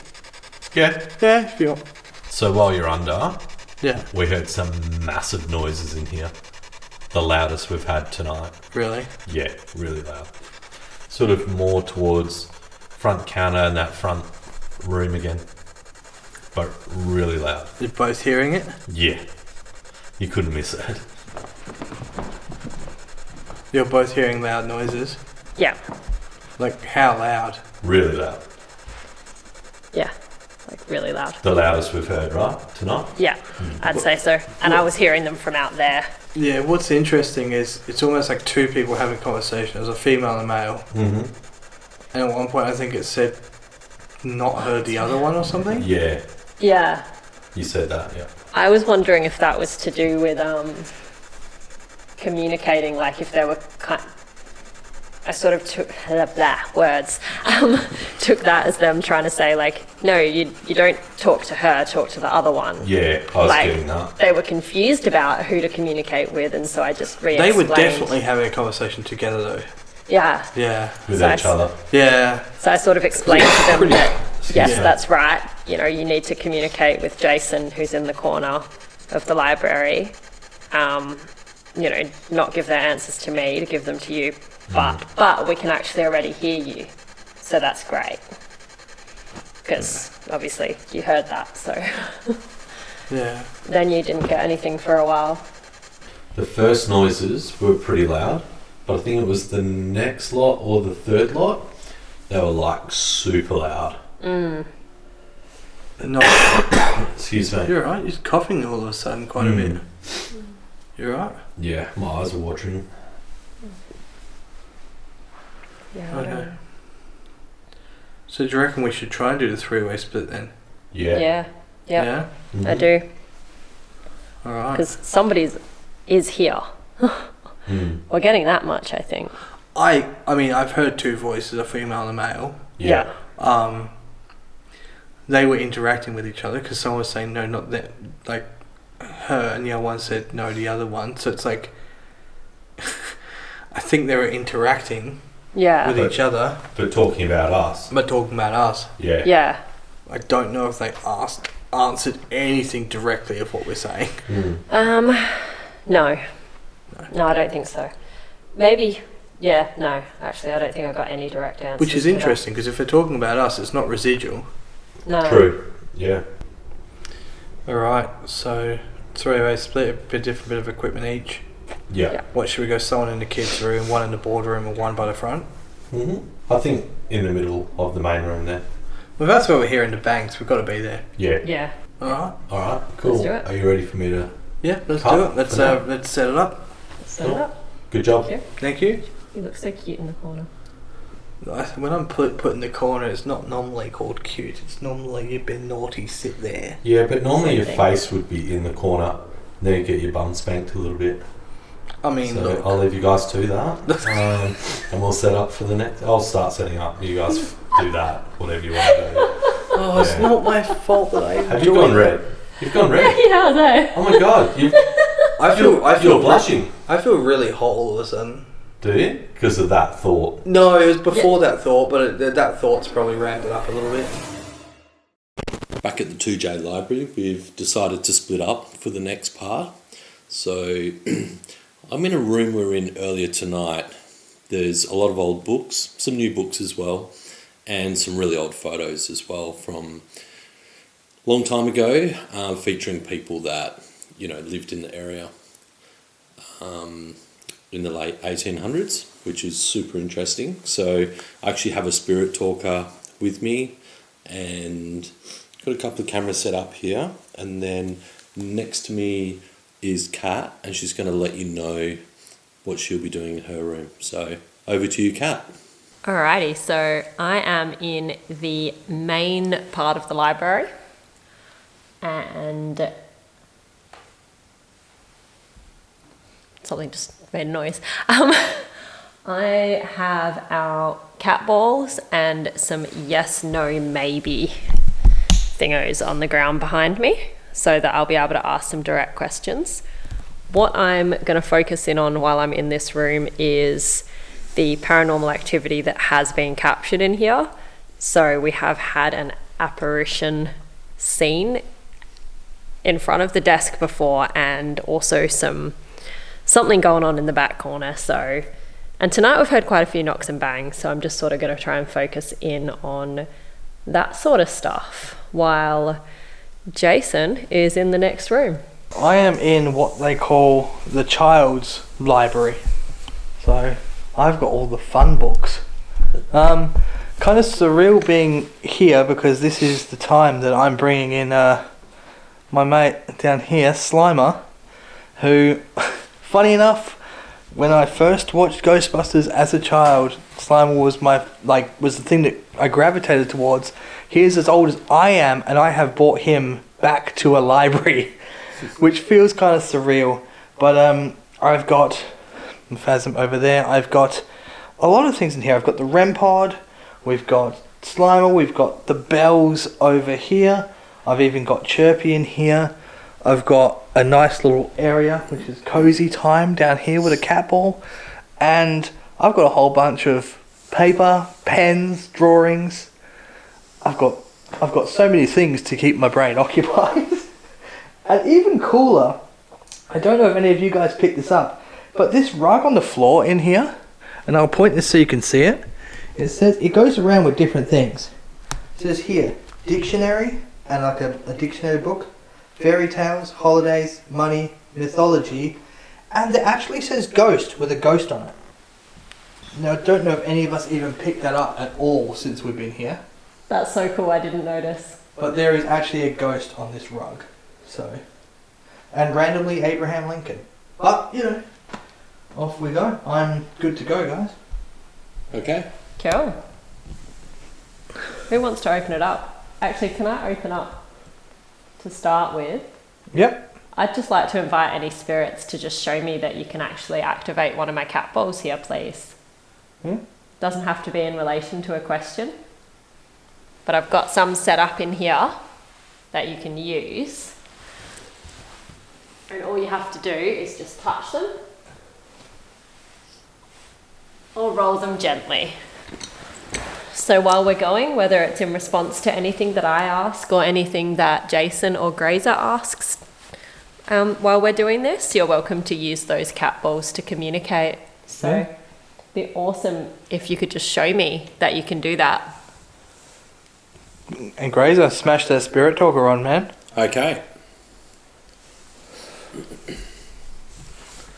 Yeah. Yeah, if you want. So while you're under, Yeah. we heard some massive noises in here. The loudest we've had tonight. Really? Yeah, really loud. Sort of more towards front counter and that front room again. But really loud. You're both hearing it? Yeah. You couldn't miss it. You're both hearing loud noises? Yeah. Like, how loud? Really loud. Yeah. Like really loud. The loudest we've heard, right? Tonight? Yeah, I'd say so. And I was hearing them from out there. Yeah, what's interesting is it's almost like two people having a conversation. There's a female and a male. Mm-hmm. And at one point I think it said not heard the other one or something? Yeah. Yeah. You said that, yeah. I was wondering if that was to do with communicating, like if they were I sort of took took that as them trying to say like, no, you don't talk to her, talk to the other one. Yeah, I was getting that. They were confused about who to communicate with, and so I just They re-explained. were definitely having a conversation together though. Yeah. Yeah. With So each other. Yeah. So I sort of explained to them that, yes, Yeah. that's right. You know, you need to communicate with Jason, who's in the corner of the library. You know, not give their answers to me, to give them to you. But we can actually already hear you. So that's great. Because obviously you heard that, so. Yeah. Then you didn't get anything for a while. The first noises were pretty loud, but I think it was the next lot or the third lot. They were like super loud. No. Excuse me. You're right. You're coughing all of a sudden quite a bit. You're right. Yeah, my eyes are watering. Yeah. Okay. So do you reckon we should try and do the three-way split then? Yeah. Yeah. Yeah. Yeah. I do. All right. Because somebody is here. We're getting that much, I think. I mean, I've heard two voices, a female and a male. Yeah. They were interacting with each other because someone was saying no, not that, like her, and the other one said no, the other one. So it's like, I think they were interacting with each other, But talking about us. but talking about us. Yeah. Yeah. I don't know if they answered anything directly of what we're saying. No. No, I don't think so. Maybe. Yeah. No. Actually, I don't think I got any direct answers. Which is to that. interesting because if they're talking about us, it's not residual. No. True. Yeah. All right, so three-way split, a different bit of equipment each. Yeah. Yeah. What should we go? Someone in the kids' room, one in the boardroom, and one by the front. I think in the middle of the main room there. Well, that's where we're hearing the bangs. We've got to be there. Yeah. Yeah. All right. All right. Cool. Let's do it. Are you ready for me to? Yeah, let's Cut do it. Let's for now. let's set it up. Let's set it up. Good job. Yeah. Thank you. You look so cute in the corner. When I'm put in the corner, it's not normally called cute. It's normally you've been naughty. Sit there. Yeah, but normally your Same face would be in the corner. Then you get your bum spanked a little bit. I mean, So look. I'll leave you guys to that, and we'll set up for the next. I'll start setting up. You guys do that, whatever you want to do. Oh, it's Yeah. not my fault that I. Have you gone red? You've gone red. Yeah, no. Oh my god, I feel you're blushing. I feel really hot all of a sudden. Do you? Because of that thought. No, it was before that thought, but that thought's probably ramped it up a little bit. Back at the Toodyay Library, we've decided to split up for the next part. So I'm in a room we were in earlier tonight. There's a lot of old books, some new books as well, and some really old photos as well from a long time ago, featuring people that, you know, lived in the area. in the late 1800s, which is super interesting. So I actually have a spirit talker with me and got a couple of cameras set up here. And then next to me is Kat, and she's going to let you know what she'll be doing in her room. So over to you, Kat. Alrighty, so I am in the main part of the library, and something just made a noise. I have our cat balls and some yes, no, maybe thingos on the ground behind me so that I'll be able to ask some direct questions. What I'm going to focus in on while I'm in this room is the paranormal activity that has been captured in here. So we have had an apparition seen in front of the desk before, and also something going on in the back corner. So, and tonight we've heard quite a few knocks and bangs, so I'm just sort of going to try and focus in on that sort of stuff while Jason is in the next room. I am in what they call the child's library. So I've got all the fun books. Kind of surreal being here because this is the time that I'm bringing in my mate down here, Slimer, who, funny enough, when I first watched Ghostbusters as a child, Slimer was the thing that I gravitated towards. He is as old as I am, and I have brought him back to a library, which feels kind of surreal. But I've got Phasm over there. I've got a lot of things in here. I've got the REM pod, we've got Slimer, we've got the bells over here. I've even got Chirpy in here. I've got a nice little area which is cozy time down here with a cat ball, and I've got a whole bunch of paper, pens, drawings. I've got so many things to keep my brain occupied. And even cooler, I don't know if any of you guys picked this up, but this rug on the floor in here, and I'll point this so you can see it. It says, it goes around with different things. It says here, dictionary, and like a dictionary book, fairy tales, holidays, money, mythology, and it actually says ghost with a ghost on it. Now, I don't know if any of us even picked that up at all since we've been here. That's so cool, I didn't notice. But there is actually a ghost on this rug. So, and randomly Abraham Lincoln. But, you know, off we go. I'm good to go, guys. Okay. Cool. Who wants to open it up? Actually, can I open up to start with? Yep. I'd just like to invite any spirits to just show me that you can actually activate one of my cat balls here, please. Doesn't have to be in relation to a question. But I've got some set up in here that you can use. And all you have to do is just touch them or roll them gently. So while we're going, whether it's in response to anything that I ask or anything that Jason or Grazer asks while we're doing this, you're welcome to use those cat balls to communicate. So it'd be awesome if you could just show me that you can do that. And Grazer, smash that spirit talker on, man. Okay.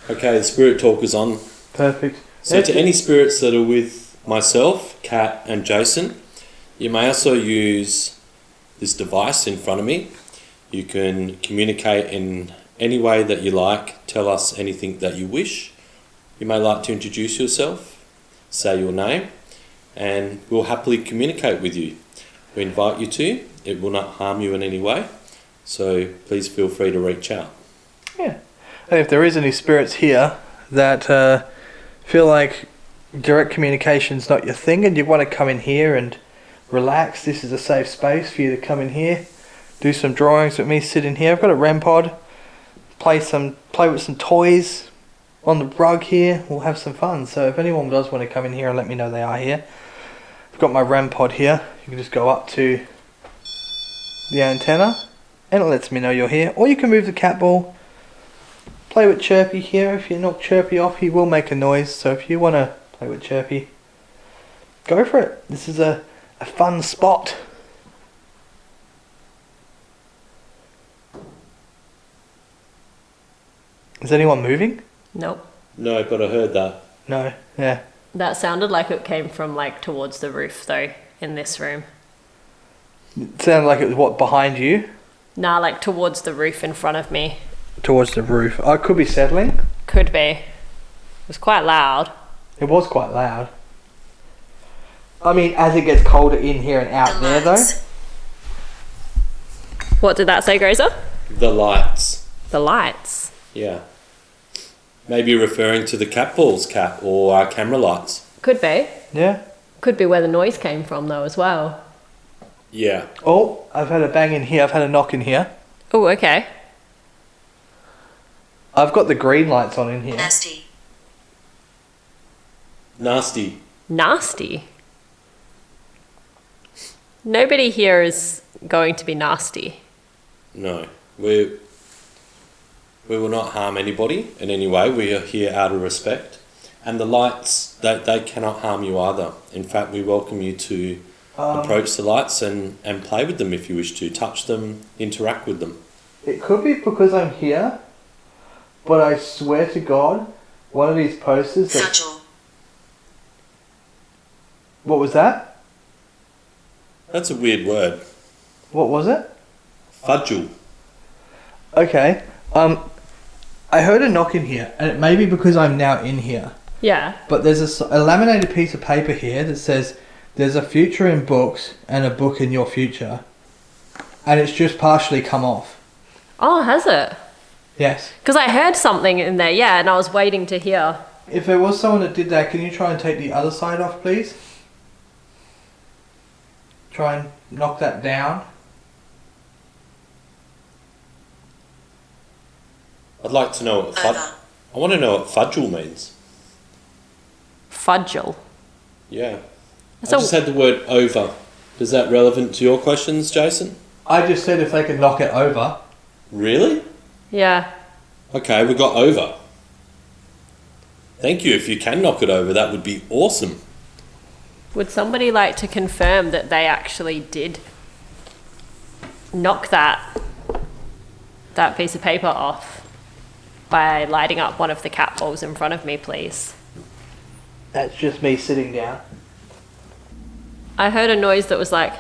Okay, the spirit talker's on. Perfect. So to any spirits that are with myself, Kat and Jason, you may also use this device in front of me. You can communicate in any way that you like. Tell us anything that you wish. You may like to introduce yourself, say your name, and we'll happily communicate with you. We invite you to. It will not harm you in any way. So please feel free to reach out. Yeah. And if there is any spirits here that feel like direct communication's not your thing and you want to come in here and relax, this is a safe space for you to come in here, do some drawings with me, sit in here. I've got a REM pod, play with some toys on the rug here. We'll have some fun. So if anyone does want to come in here and let me know they are here, I've got my REM pod here. You can just go up to the antenna and it lets me know you're here. Or you can move the cat ball, play with Chirpy here. If you knock Chirpy off, he will make a noise. So if you want to play with Chirpy, go for it. This is a fun spot. Is anyone moving? Nope. No, but I heard that. No. Yeah. That sounded like it came from like towards the roof though, in this room. It sounded like it was what, behind you? Nah, like towards the roof in front of me. Towards the roof. Oh, it could be settling. Could be. It was quite loud. It was quite loud. I mean, as it gets colder in here and out there though. What did that say, Grazer? The lights. The lights. Yeah. Maybe referring to the cat balls cap or our camera lights. Could be. Yeah. Could be where the noise came from though as well. Yeah. Oh, I've had a bang in here. I've had a knock in here. Oh, okay. I've got the green lights on in here. Nasty. Nasty. Nasty. Nobody here is going to be nasty. No. We will not harm anybody in any way. We are here out of respect. And the lights, they cannot harm you either. In fact, we welcome you to approach the lights and play with them if you wish to. Touch them, interact with them. It could be because I'm here, but I swear to God, one of these posters that... Cudgel. What was that? That's a weird word. What was it? Fudgel. Okay. I heard a knock in here, and it may be because I'm now in here. Yeah. But there's a laminated piece of paper here that says, "There's a future in books and a book in your future." And it's just partially come off. Oh, has it? Yes. Because I heard something in there, yeah, and I was waiting to hear. If there was someone that did that, can you try and take the other side off, please? Try and knock that down. I'd like to know what Over. I want to know what fudgel means. Fudgel. Yeah. So- I just had the word over. Is that relevant to your questions, Jason? I just said if they could knock it over. Really? Yeah. Okay, we got over. Thank you. If you can knock it over, that would be awesome. Would somebody like to confirm that they actually did knock that piece of paper off by lighting up one of the cat balls in front of me, please? That's just me sitting down. I heard a noise that was like,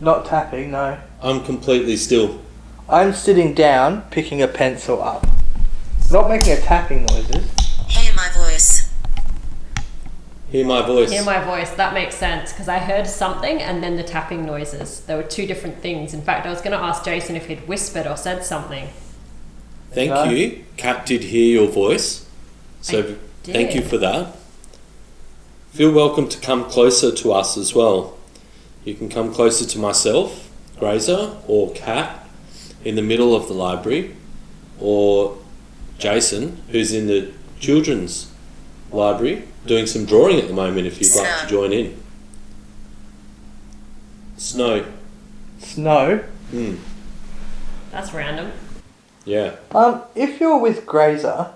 Not tapping, no. I'm completely still. I'm sitting down, picking a pencil up. Not making a tapping noises. Hear my voice. Hear my voice. hear my voice. That makes sense because I heard something and then the tapping noises. There were two different things. In fact, I was going to ask Jason if he'd whispered or said something. Thank No. you. Kat did hear your voice. So I thank you did. for that. Feel welcome to come closer to us as well. You can come closer to myself, Grazer, or Kat in the middle of the library, or Jason, who's in the children's library, doing some drawing at the moment if you'd like to join in. Snow. Snow. That's random. Yeah. If you're with Grazer,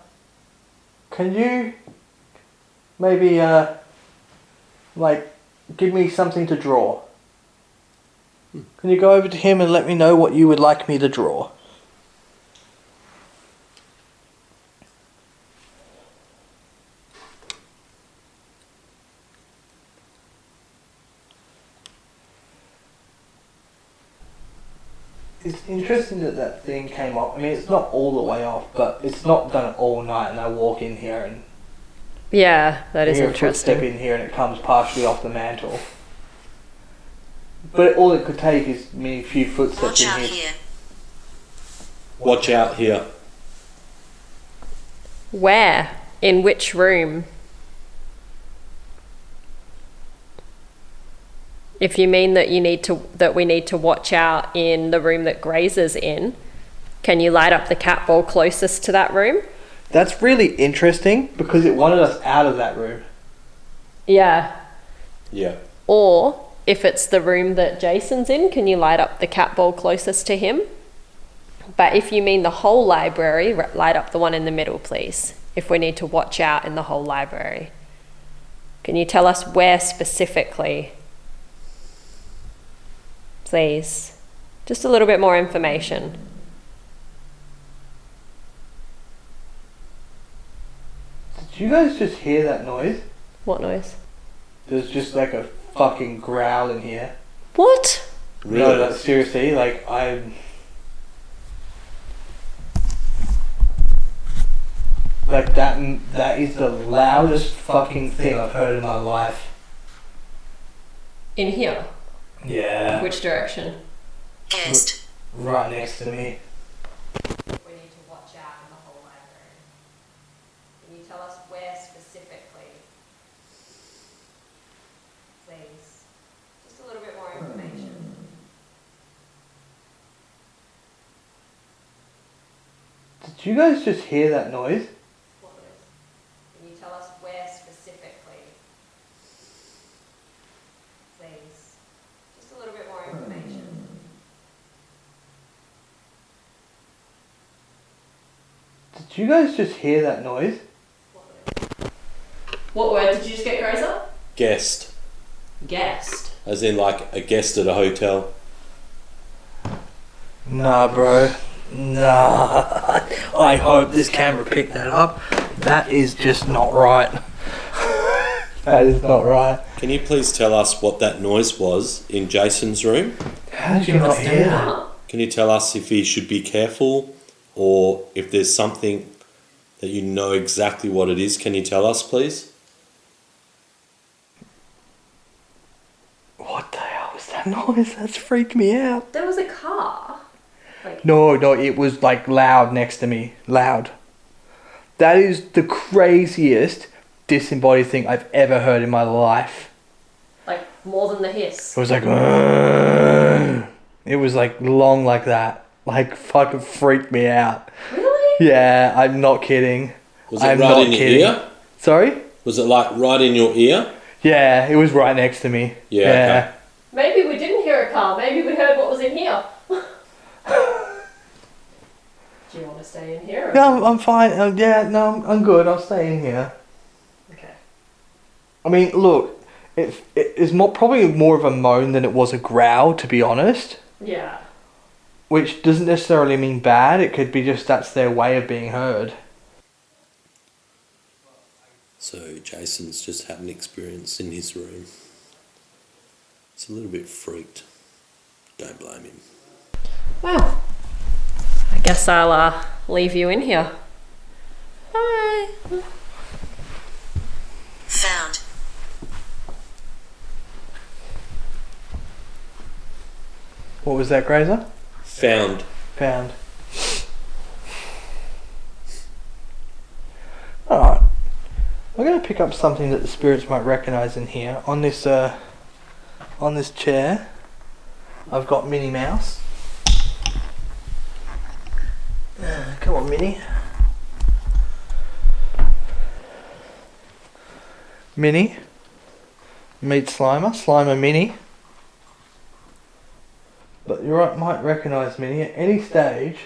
can you maybe give me something to draw? Can you go over to him and let me know what you would like me to draw? It's interesting that thing came off. I mean, it's not all the way off, but it's not done all night and I walk in here and Yeah, that is hear a footstep interesting. in here and it comes partially off the mantle. But all it could take is me a few footsteps Watch in out here. here. Watch out here. Where? In which room? If you mean that we need to watch out in the room that Grazer's in, can you light up the cat ball closest to that room? That's really interesting because it wanted us out of that room. Yeah. Yeah. Or if it's the room that Jason's in, can you light up the cat ball closest to him? But if you mean the whole library, light up the one in the middle, please. If we need to watch out in the whole library. Can you tell us where specifically? Please. Just a little bit more information. Did you guys just hear that noise? What noise? There's just like a fucking growl in here. What? Really? No, like, seriously, like I'm... Like that is the loudest fucking thing I've heard in my life. In here? Yeah. Which direction? East, Right next to me. We need to watch out in the whole library. Can you tell us where specifically? Please. Just a little bit more information. Did you guys just hear that noise? What noise? Can you tell us where specifically? Please. Just a little bit more information. Did you guys just hear that noise? What word did you just get, Grazer? Guest. Guest. As in like a guest at a hotel. Nah, bro. Nah. I hope this camera picked that up. That is just not right. That is not right. Can you please tell us what that noise was in Jason's room? How did you not hear that? Can you tell us if he should be careful or if there's something that you know exactly what it is? Can you tell us, please? What the hell was that noise? That's freaked me out. There was a car. No, it was like loud next to me. Loud. That is the craziest disembodied thing I've ever heard in my life. Like more than the hiss. It was like, it was like long like that. Like fucking freaked me out. Really? Yeah, I'm not kidding. Was it I'm right not in your kidding. ear? Sorry? Was it like right in your ear? Yeah, it was right next to me. Yeah, okay. Maybe we didn't hear a car. Maybe we heard what was in here. Do you want to stay in here? Or? No, I'm fine. I'm good. I'll stay in here. Okay. I mean, look, it is probably more of a moan than it was a growl, to be honest. Yeah. Which doesn't necessarily mean bad. It could be just that's their way of being heard. So Jason's just had an experience in his room. It's a little bit freaked. Don't blame him. Well, I guess I'll leave you in here. Bye. found, What was that, Grazer? Found. Found. Alright. I'm going to pick up something that the spirits might recognise in here. On this chair, I've got Minnie Mouse. Come on, Minnie. Minnie. Meet Slimer. Slimer Minnie. But you might recognise Minnie at any stage.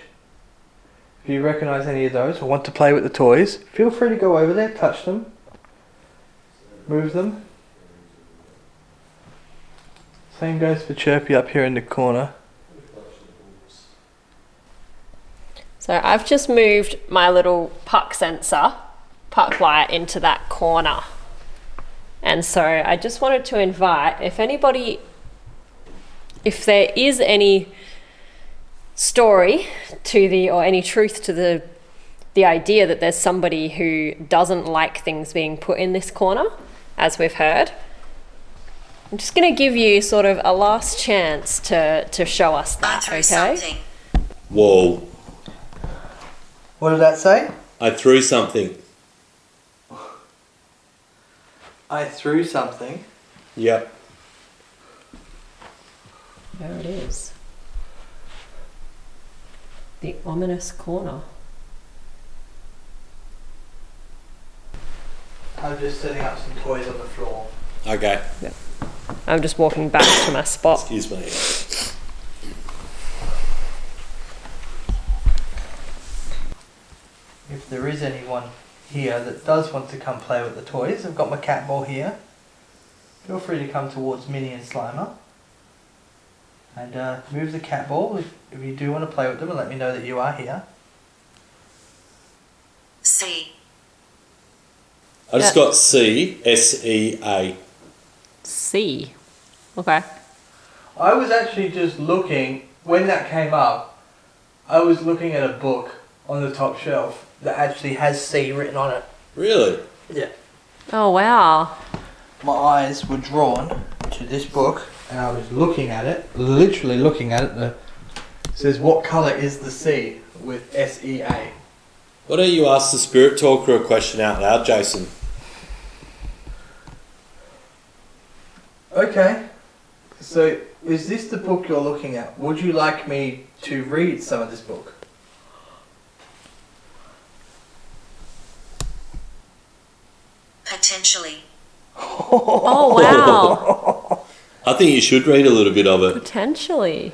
If you recognise any of those or want to play with the toys, feel free to go over there, touch them, move them. Same goes for Chirpy up here in the corner. So I've just moved my little puck light into that corner. And so I just wanted to invite, if there is any story or any truth to the idea that there's somebody who doesn't like things being put in this corner, as we've heard, I'm just going to give you sort of a last chance to show us I that, threw okay? something. Whoa. What did that say? I threw something. I threw something. Yep. There it is. The ominous corner. I'm just setting up some toys on the floor. Okay. I'm just walking back to my spot. Excuse me. If there is anyone here that does want to come play with the toys, I've got my cat ball here. Feel free to come towards Minnie and Slimer. And move the cat ball if you do want to play with them, and let me know that you are here. See, I just got C, S-E-A. C. Okay. I was actually just looking, when that came up, I was looking at a book on the top shelf that actually has C written on it. Really? Yeah. Oh, wow. My eyes were drawn to this book and I was looking at it, literally looking at it. It says, what colour is the sea with S-E-A? Why don't you ask the spirit talker a question out loud, Jason? Okay. So, is this the book you're looking at? Would you like me to read some of this book? Potentially. Oh, wow. I think you should read a little bit of it. Potentially.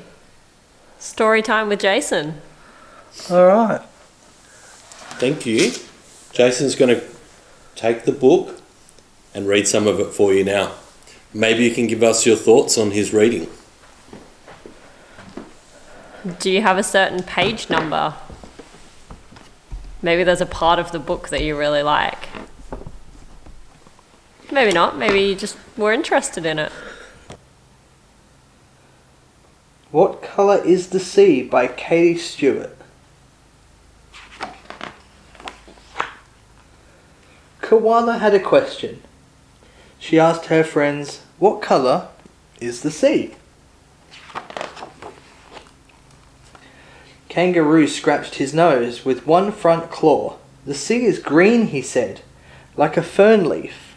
Story time with Jason. Alright. Thank you. Jason's going to take the book and read some of it for you now. Maybe you can give us your thoughts on his reading. Do you have a certain page number? Maybe there's a part of the book that you really like. Maybe not. Maybe you just were interested in it. What Colour is the Sea by Katie Stewart. Koala had a question. She asked her friends, what colour is the sea? Kangaroo scratched his nose with one front claw. The sea is green, he said, like a fern leaf.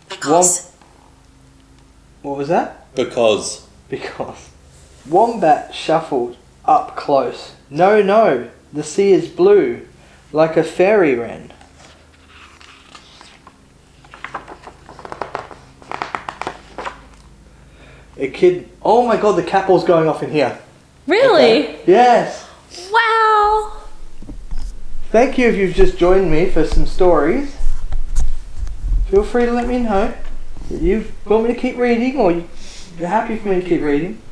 Because. What was that? Because. Wombat shuffled up close. No, no, the sea is blue, like a fairy wren. A kid... Oh my god, the cat ball's going off in here. Really? Okay. Yes. Wow. Thank you if you've just joined me for some stories. Feel free to let me know. You want me to keep reading or you're happy for me to keep reading?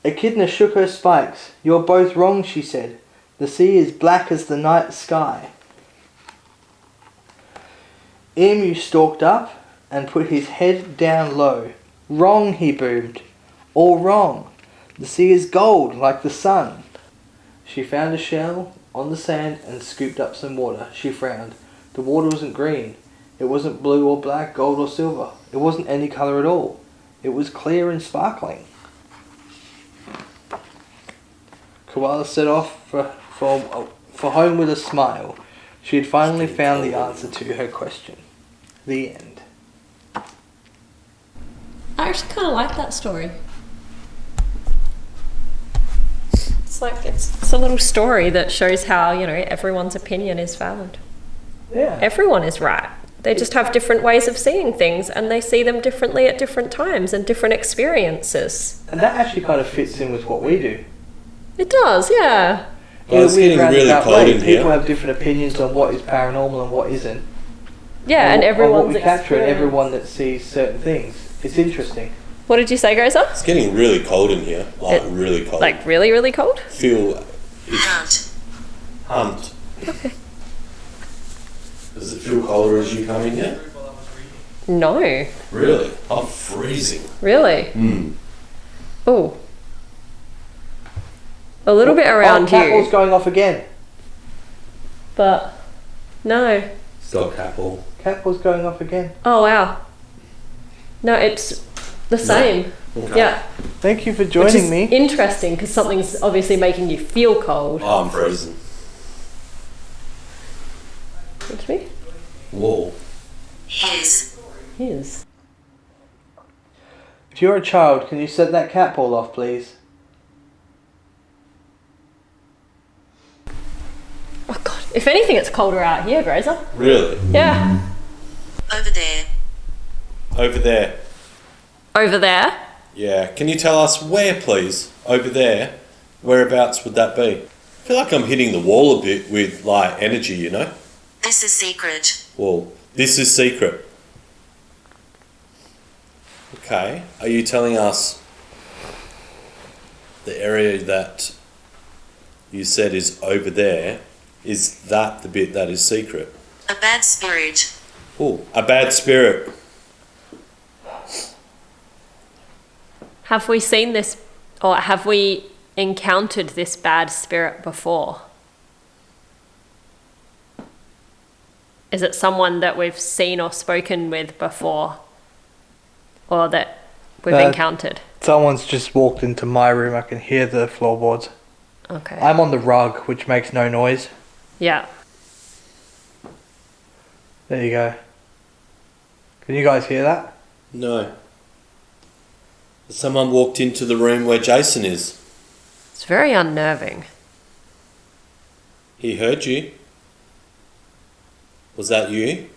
Echidna shook her spikes. You're both wrong, she said. The sea is black as the night sky. Emu stalked up and put his head down low. Wrong, he boomed. All wrong. The sea is gold like the sun. She found a shell on the sand and scooped up some water. She frowned. The water wasn't green. It wasn't blue or black, gold or silver. It wasn't any colour at all. It was clear and sparkling. Koala set off for home with a smile. She had finally found the answer to her question. The end. I actually kind of like that story. It's like, it's a little story that shows how, you know, everyone's opinion is valid. Yeah. Everyone is right. They just have different ways of seeing things and they see them differently at different times and different experiences. And that actually kind of fits in with what we do. It does, yeah. Well, it's getting really cold in here. People have different opinions on what is paranormal and what isn't. Yeah, and everyone's what we capture and experience. everyone that sees certain things. It's interesting. What did you say, Goza? It's getting really cold in here. Really cold. Like really, really cold? Hunt. Okay. Does it feel colder as you come in here? No. Really? I'm freezing. Really? Mm. Oh. A little bit around cat ball's you. going off again. But no. Stop cat ball. Cat ball's going off again. Oh wow. No, it's the same. Okay. Yeah. Thank you for Which joining is me. interesting because something's obviously making you feel cold. Oh, I'm freezing. What's me? Whoa. His. His. If you're a child, can you set that cat ball off, please? Oh god. If anything, it's colder out here, Grazer. Really? Yeah. Over there. Over there. Over there. Yeah. Can you tell us where, please? Over there. Whereabouts would that be? I feel like I'm hitting the wall a bit with, like, energy, you know? This is secret. Well, this is secret. Okay. Are you telling us the area that you said is over there. Is that the bit that is secret? A bad spirit. Oh, a bad spirit. Have we seen this, or have we encountered this bad spirit before? Is it someone that we've seen or spoken with before? Or that we've encountered? Someone's just walked into my room. I can hear the floorboards. Okay. I'm on the rug, which makes no noise. Yeah. There you go. Can you guys hear that? No. Someone walked into the room where Jason is. It's very unnerving. He heard you. Was that you?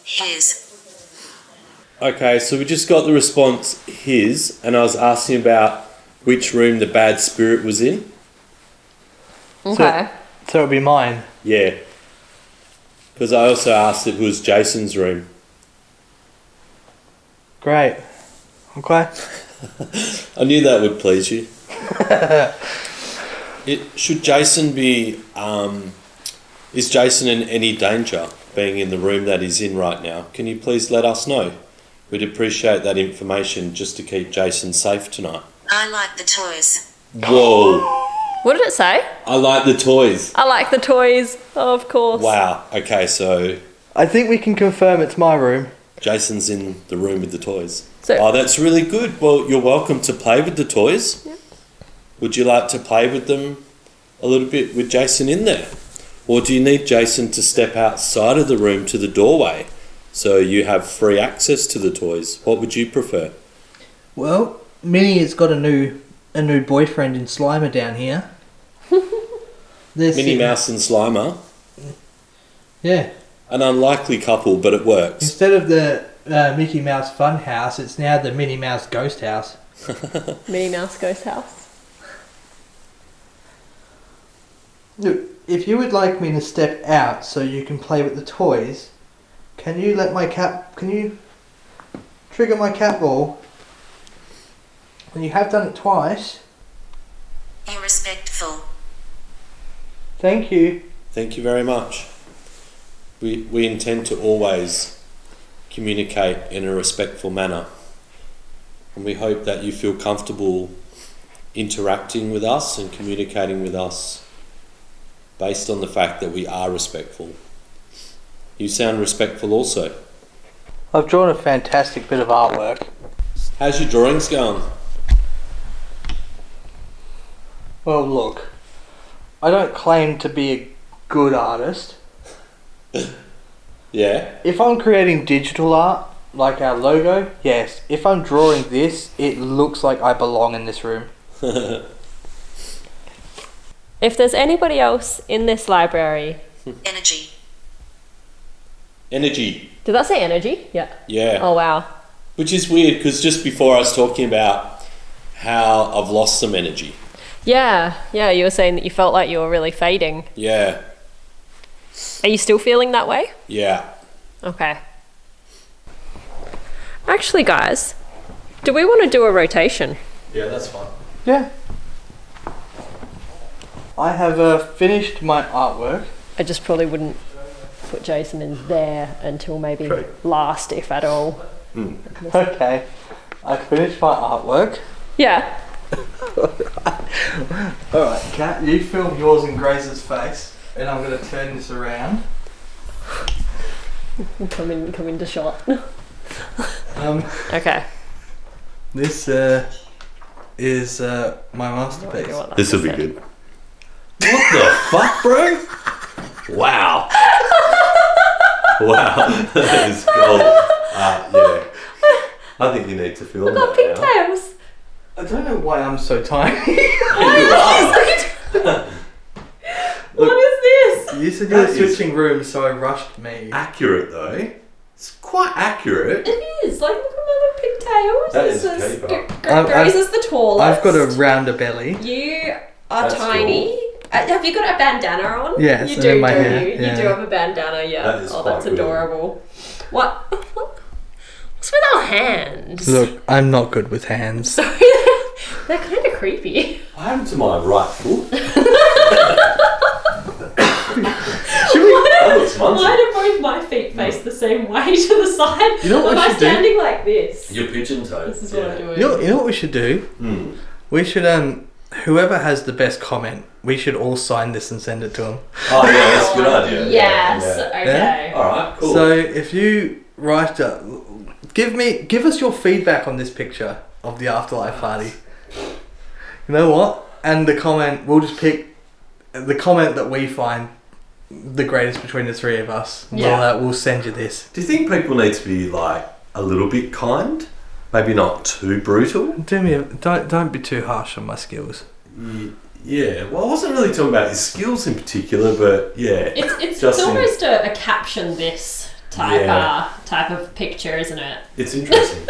His. Okay, so we just got the response his, and I was asking about which room the bad spirit was in. Okay. So it'll be mine. Yeah. Because I also asked if it was Jason's room. Great. Okay. I knew that would please you. Should Jason be... is Jason in any danger being in the room that he's in right now? Can you please let us know? We'd appreciate that information just to keep Jason safe tonight. I like the toys. Whoa. What did it say? I like the toys. I like the toys, of course. Wow. Okay, so I think we can confirm it's my room. Jason's in the room with the toys. So- Oh, that's really good. Well, you're welcome to play with the toys. Yep. Would you like to play with them a little bit with Jason in there? Or do you need Jason to step outside of the room to the doorway so you have free access to the toys? What would you prefer? Well, Minnie has got a new boyfriend in Slimer down here. Minnie Mouse and Slimer. Yeah. An unlikely couple, but it works. Instead of the Mickey Mouse Fun House, it's now the Minnie Mouse Ghost House. Minnie Mouse Ghost House. Look, if you would like me to step out so you can play with the toys, can you trigger my cat ball? And you have done it twice. Be respectful. Thank you. Thank you very much. We intend to always communicate in a respectful manner. And we hope that you feel comfortable interacting with us and communicating with us based on the fact that we are respectful. You sound respectful also. I've drawn a fantastic bit of artwork. How's your drawings going? Well, look, I don't claim to be a good artist. Yeah? If I'm creating digital art, like our logo, yes. If I'm drawing this, it looks like I belong in this room. If there's anybody else in this library... Energy. Energy. Did that say energy? Yeah. Yeah. Oh, wow. Which is weird because just before I was talking about how I've lost some energy. Yeah, you were saying that you felt like you were really fading. Yeah. Are you still feeling that way? Yeah. Okay. Actually, guys, do we want to do a rotation? Yeah, that's fine. Yeah. I have finished my artwork. I just probably wouldn't put Jason in there until maybe Right. last, if at all. Okay. I finished my artwork. Yeah. Alright, Kat, you film yours in Grace's face, and I'm going to turn this around. Come into shot. Um, Okay. this is my masterpiece. This will be good. What the fuck, bro? Wow. Wow. That is gold. Yeah. I think you need to film I've got that now. pigtails. I don't know why I'm so tiny. What is this? You said you were That is- switching rooms, so I rushed me. Accurate though. It's quite accurate. It is. Like, look at my little pigtails. That This is paper. Grace is the tallest. I've got a rounder belly. You are That's tiny. Have you got a bandana on? Yes, you and do, in my don't hair, you? yeah. You do have a bandana, yeah. That is Oh, quite that's good. adorable. What? What's with our hands? Look, I'm not good with hands. Sorry. They're kind of creepy. What happened to my right foot? That looks munty. Why do both my feet face the same way to the side? You know what Am we I should do? standing like this? You're pigeon-toed. This is what I'm doing. You know what we should do? We should whoever has the best comment, we should all sign this and send it to them. Oh yeah, that's a good idea. Yes. Yeah. Okay. Alright, cool. So if you write, give us your feedback on this picture of the afterlife party. You know what? And the comment, we'll just pick the comment that we find the greatest between the three of us. Yeah. We'll send you this. Do you think people need to be like a little bit kind? Maybe not too brutal? Don't be too harsh on my skills. Yeah, well I wasn't really talking about his skills in particular, but yeah. It's Justin- almost a caption this type Yeah. type of picture, isn't it? It's interesting.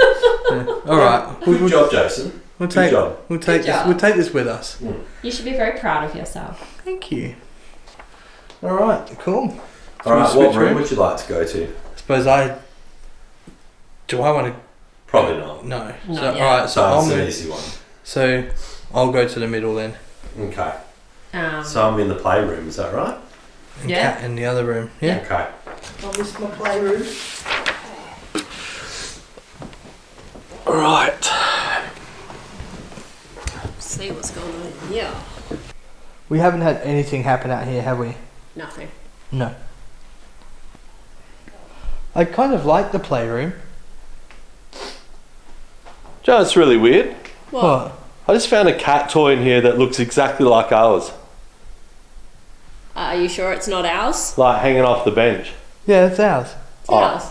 All right. Good job, Jason. We'll Good take job. we'll take Good this job. we'll take this with us. You should be very proud of yourself. Thank you. All right. Cool. Alright, Switch what room room? would you like to go to? Suppose I want to. Probably not. No. Not So yet. all right. So it's an I'm. easy one. So I'll go to the middle then. Okay. Um, So I'm in the playroom, is that right? And Yeah. Cat in the other room. Yeah. Okay. I miss my playroom. Right. see what's going on here. We haven't had anything happen out here, have we? Nothing. No. I kind of like the playroom. Joe, it's really weird. What? I just found a cat toy in here that looks exactly like ours, Are you sure it's not ours? like hanging off the bench. Yeah, it's ours. It's ours.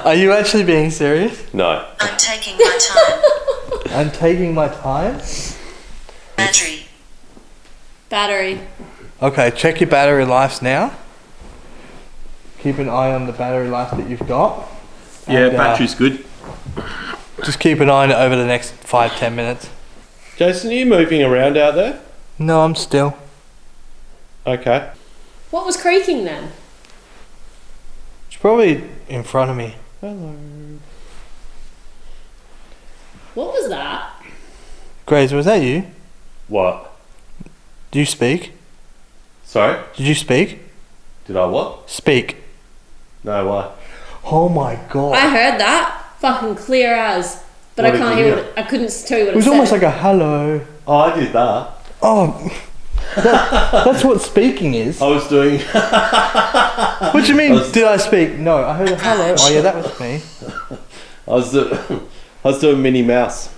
Are you actually being serious? No. I'm taking my time. I'm taking my time. Battery. Battery. Okay, check your battery life now. Keep an eye on the battery life that you've got. Yeah, And, battery's good. Just keep an eye on it over the next 5-10 minutes. Jason, are you moving around out there? No, I'm still. Okay. What was creaking then? It's probably in front of me. What was that? Grace, was that you? What? Did you speak? Sorry? Did you speak? Did I what? Speak. No, why? Oh my god. I heard that. Fucking clear as. But What I did can't you hear hear? what I couldn't tell you what It was said. almost like a hello. Oh, I did that. Oh, that's what speaking is. I was doing... What do you mean, did I speak? No, I heard a hello. Oh yeah, that was me. I was doing Minnie Mouse.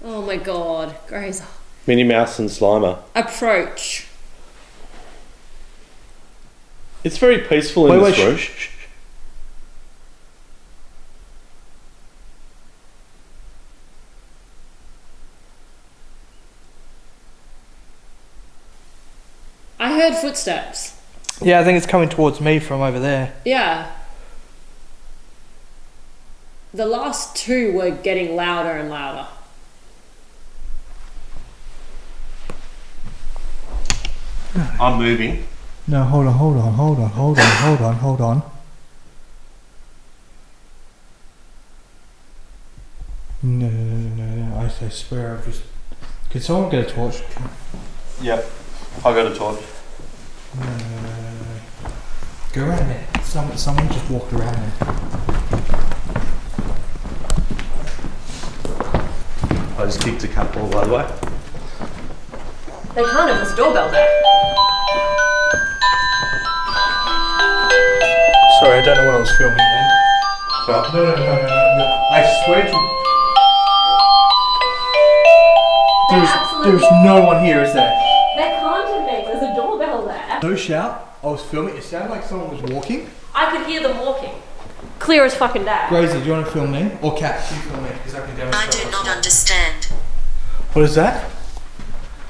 Oh my god. Grace. Minnie Mouse and Slimer. Approach. It's very peaceful in Wait, this wait, room. shh. I heard footsteps. Yeah, I think it's coming towards me from over there. Yeah. The last two were getting louder and louder. I'm moving. No, hold on. No. I swear I've just... Can someone get a torch? Yep. I got a torch. No. Go around there. Someone just walked around there. I just kicked a cat ball, by the way. They can't have this doorbell there. Sorry, I don't know what I was filming then. No. I swear to... There's no one here, is there? There can't have been. There's a doorbell there. No shout. I was filming. It sounded like someone was walking. I could hear them walking. Clear as fucking day. Gracie, do you want to film me? Or Kat, you film me, because I can I demonstrate. do not understand. What is that?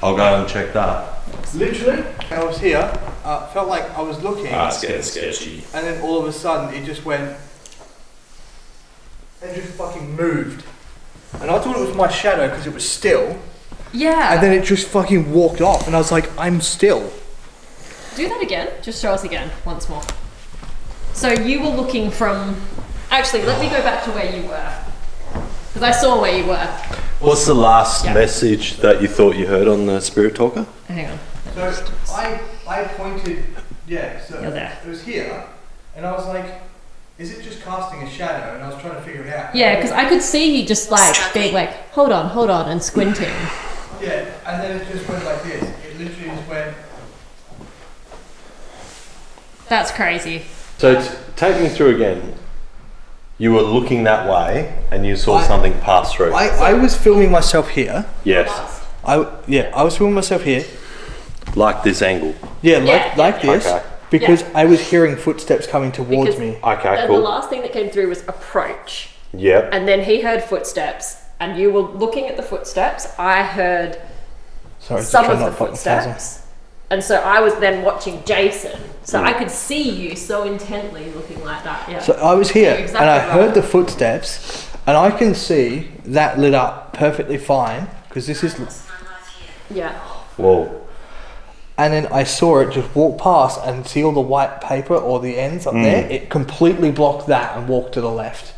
I'll go and check that. Literally, I was here, felt like I was looking, Sketchy. and then all of a sudden it just went, and just fucking moved. And I thought it was my shadow because it was still, Yeah. and then it just fucking walked off, and I was like, I'm still. Do that again. Just show us again, once more. So you were looking from... Actually, let me go back to where you were. Because I saw where you were. What's the last Yeah. message that you thought you heard on the Spirit Talker? Hang on. So I pointed, so You're there. it was here, and I was like, is it just casting a shadow? And I was trying to figure it out. Yeah, because I could see you just like being like, hold on, and squinting. Yeah, and then it just went like this. It literally just went. That's crazy. So take me through again. You were looking that way and you saw something pass through. I was filming myself here. Yes. I was filming myself here. Like this angle. Yeah, Yeah, like this. Okay. Because I was hearing footsteps coming towards Because- me. Okay, And cool. the last thing that came through was approach. Yep. And then he heard footsteps, and you were looking at the footsteps. I heard Sorry, just some try of the not to fuck the puzzle. footsteps. And so I was then watching Jason. So I could see you so intently looking like that. Yeah. So I was here, You're exactly and I right. heard the footsteps, and I can see that lit up perfectly fine because this is. Yeah. Whoa. And then I saw it just walk past and see all the white paper or the ends up there. It completely blocked that and walked to the left.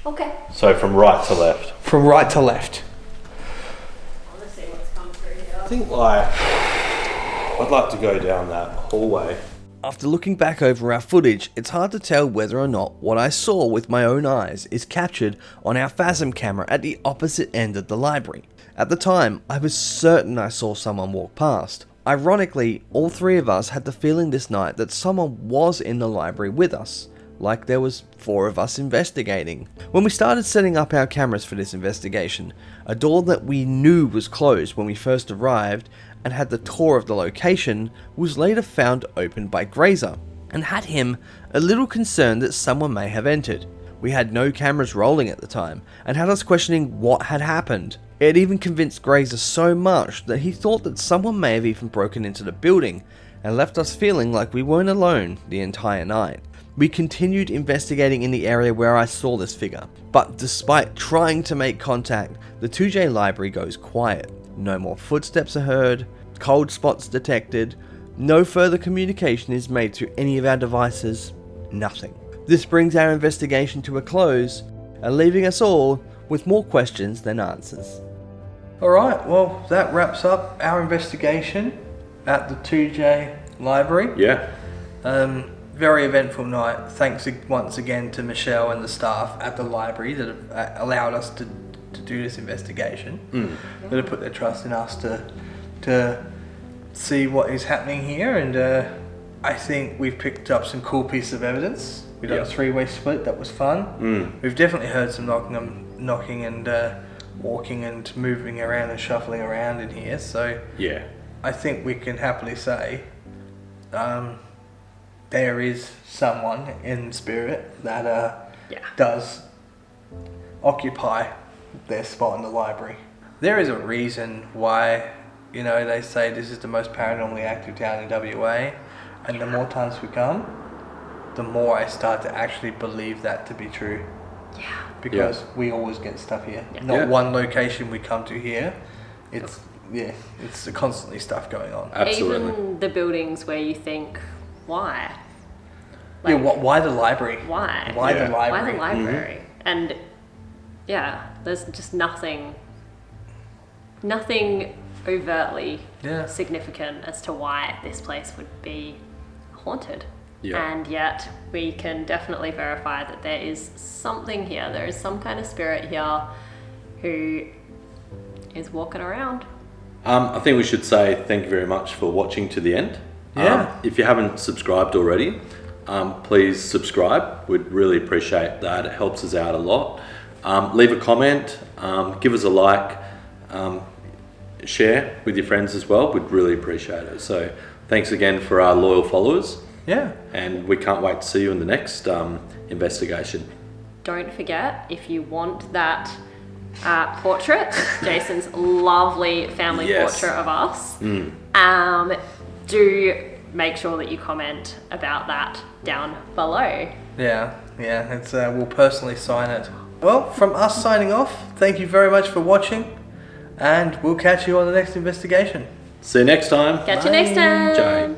Okay. So from right to left. From right to left. I want to see what's come through here. I think I'd like to go down that hallway. After looking back over our footage, it's hard to tell whether or not what I saw with my own eyes is captured on our Phasm camera at the opposite end of the library. At the time, I was certain I saw someone walk past. Ironically, all three of us had the feeling this night that someone was in the library with us, like there was 4 of us investigating. When we started setting up our cameras for this investigation, a door that we knew was closed when we first arrived and had the tour of the location was later found open by Grazer, and had him a little concerned that someone may have entered. We had no cameras rolling at the time, and had us questioning what had happened. It even convinced Grazer so much that he thought that someone may have even broken into the building, and left us feeling like we weren't alone the entire night. We continued investigating in the area where I saw this figure, but despite trying to make contact, the Toodyay Library goes quiet. No more footsteps are heard, cold spots detected, no further communication is made through any of our devices, nothing. This brings our investigation to a close, and leaving us all with more questions than answers. Alright, well that wraps up our investigation at the Toodyay Library. Yeah. Very eventful night. Thanks once again to Michelle and the staff at the library that have allowed us to do this investigation. That have put their trust in us to see what is happening here, and I think we've picked up some cool pieces of evidence. We've done a 3-way split, that was fun. We've definitely heard some knocking and walking and moving around and shuffling around in here, so Yeah. I think we can happily say there is someone in spirit that does occupy their spot in the library. There is a reason why, they say this is the most paranormally active town in WA, and the more times we come, the more I start to actually believe that to be true. Yeah. Because we always get stuff here. Yeah. Not Yeah. one location we come to here. It's constantly stuff going on. Absolutely. Even the buildings where you think, why? Why the library? Why? Why Yeah. the Why library? the library? And there's just nothing overtly significant as to why this place would be haunted. Yeah. And yet we can definitely verify that there is something here. There is some kind of spirit here who is walking around. I think we should say thank you very much for watching to the end. Yeah. If you haven't subscribed already, please subscribe. We'd really appreciate that. It helps us out a lot. Leave a comment, give us a like, share with your friends as well. We'd really appreciate it. So thanks again for our loyal followers. Yeah. And we can't wait to see you in the next investigation. Don't forget, if you want that portrait, Jason's lovely family Yes. portrait of us, do make sure that you comment about that down below. Yeah. It's we'll personally sign it. Well, from us signing off, thank you very much for watching, and we'll catch you on the next investigation. See you next time. Catch you next time. Jay.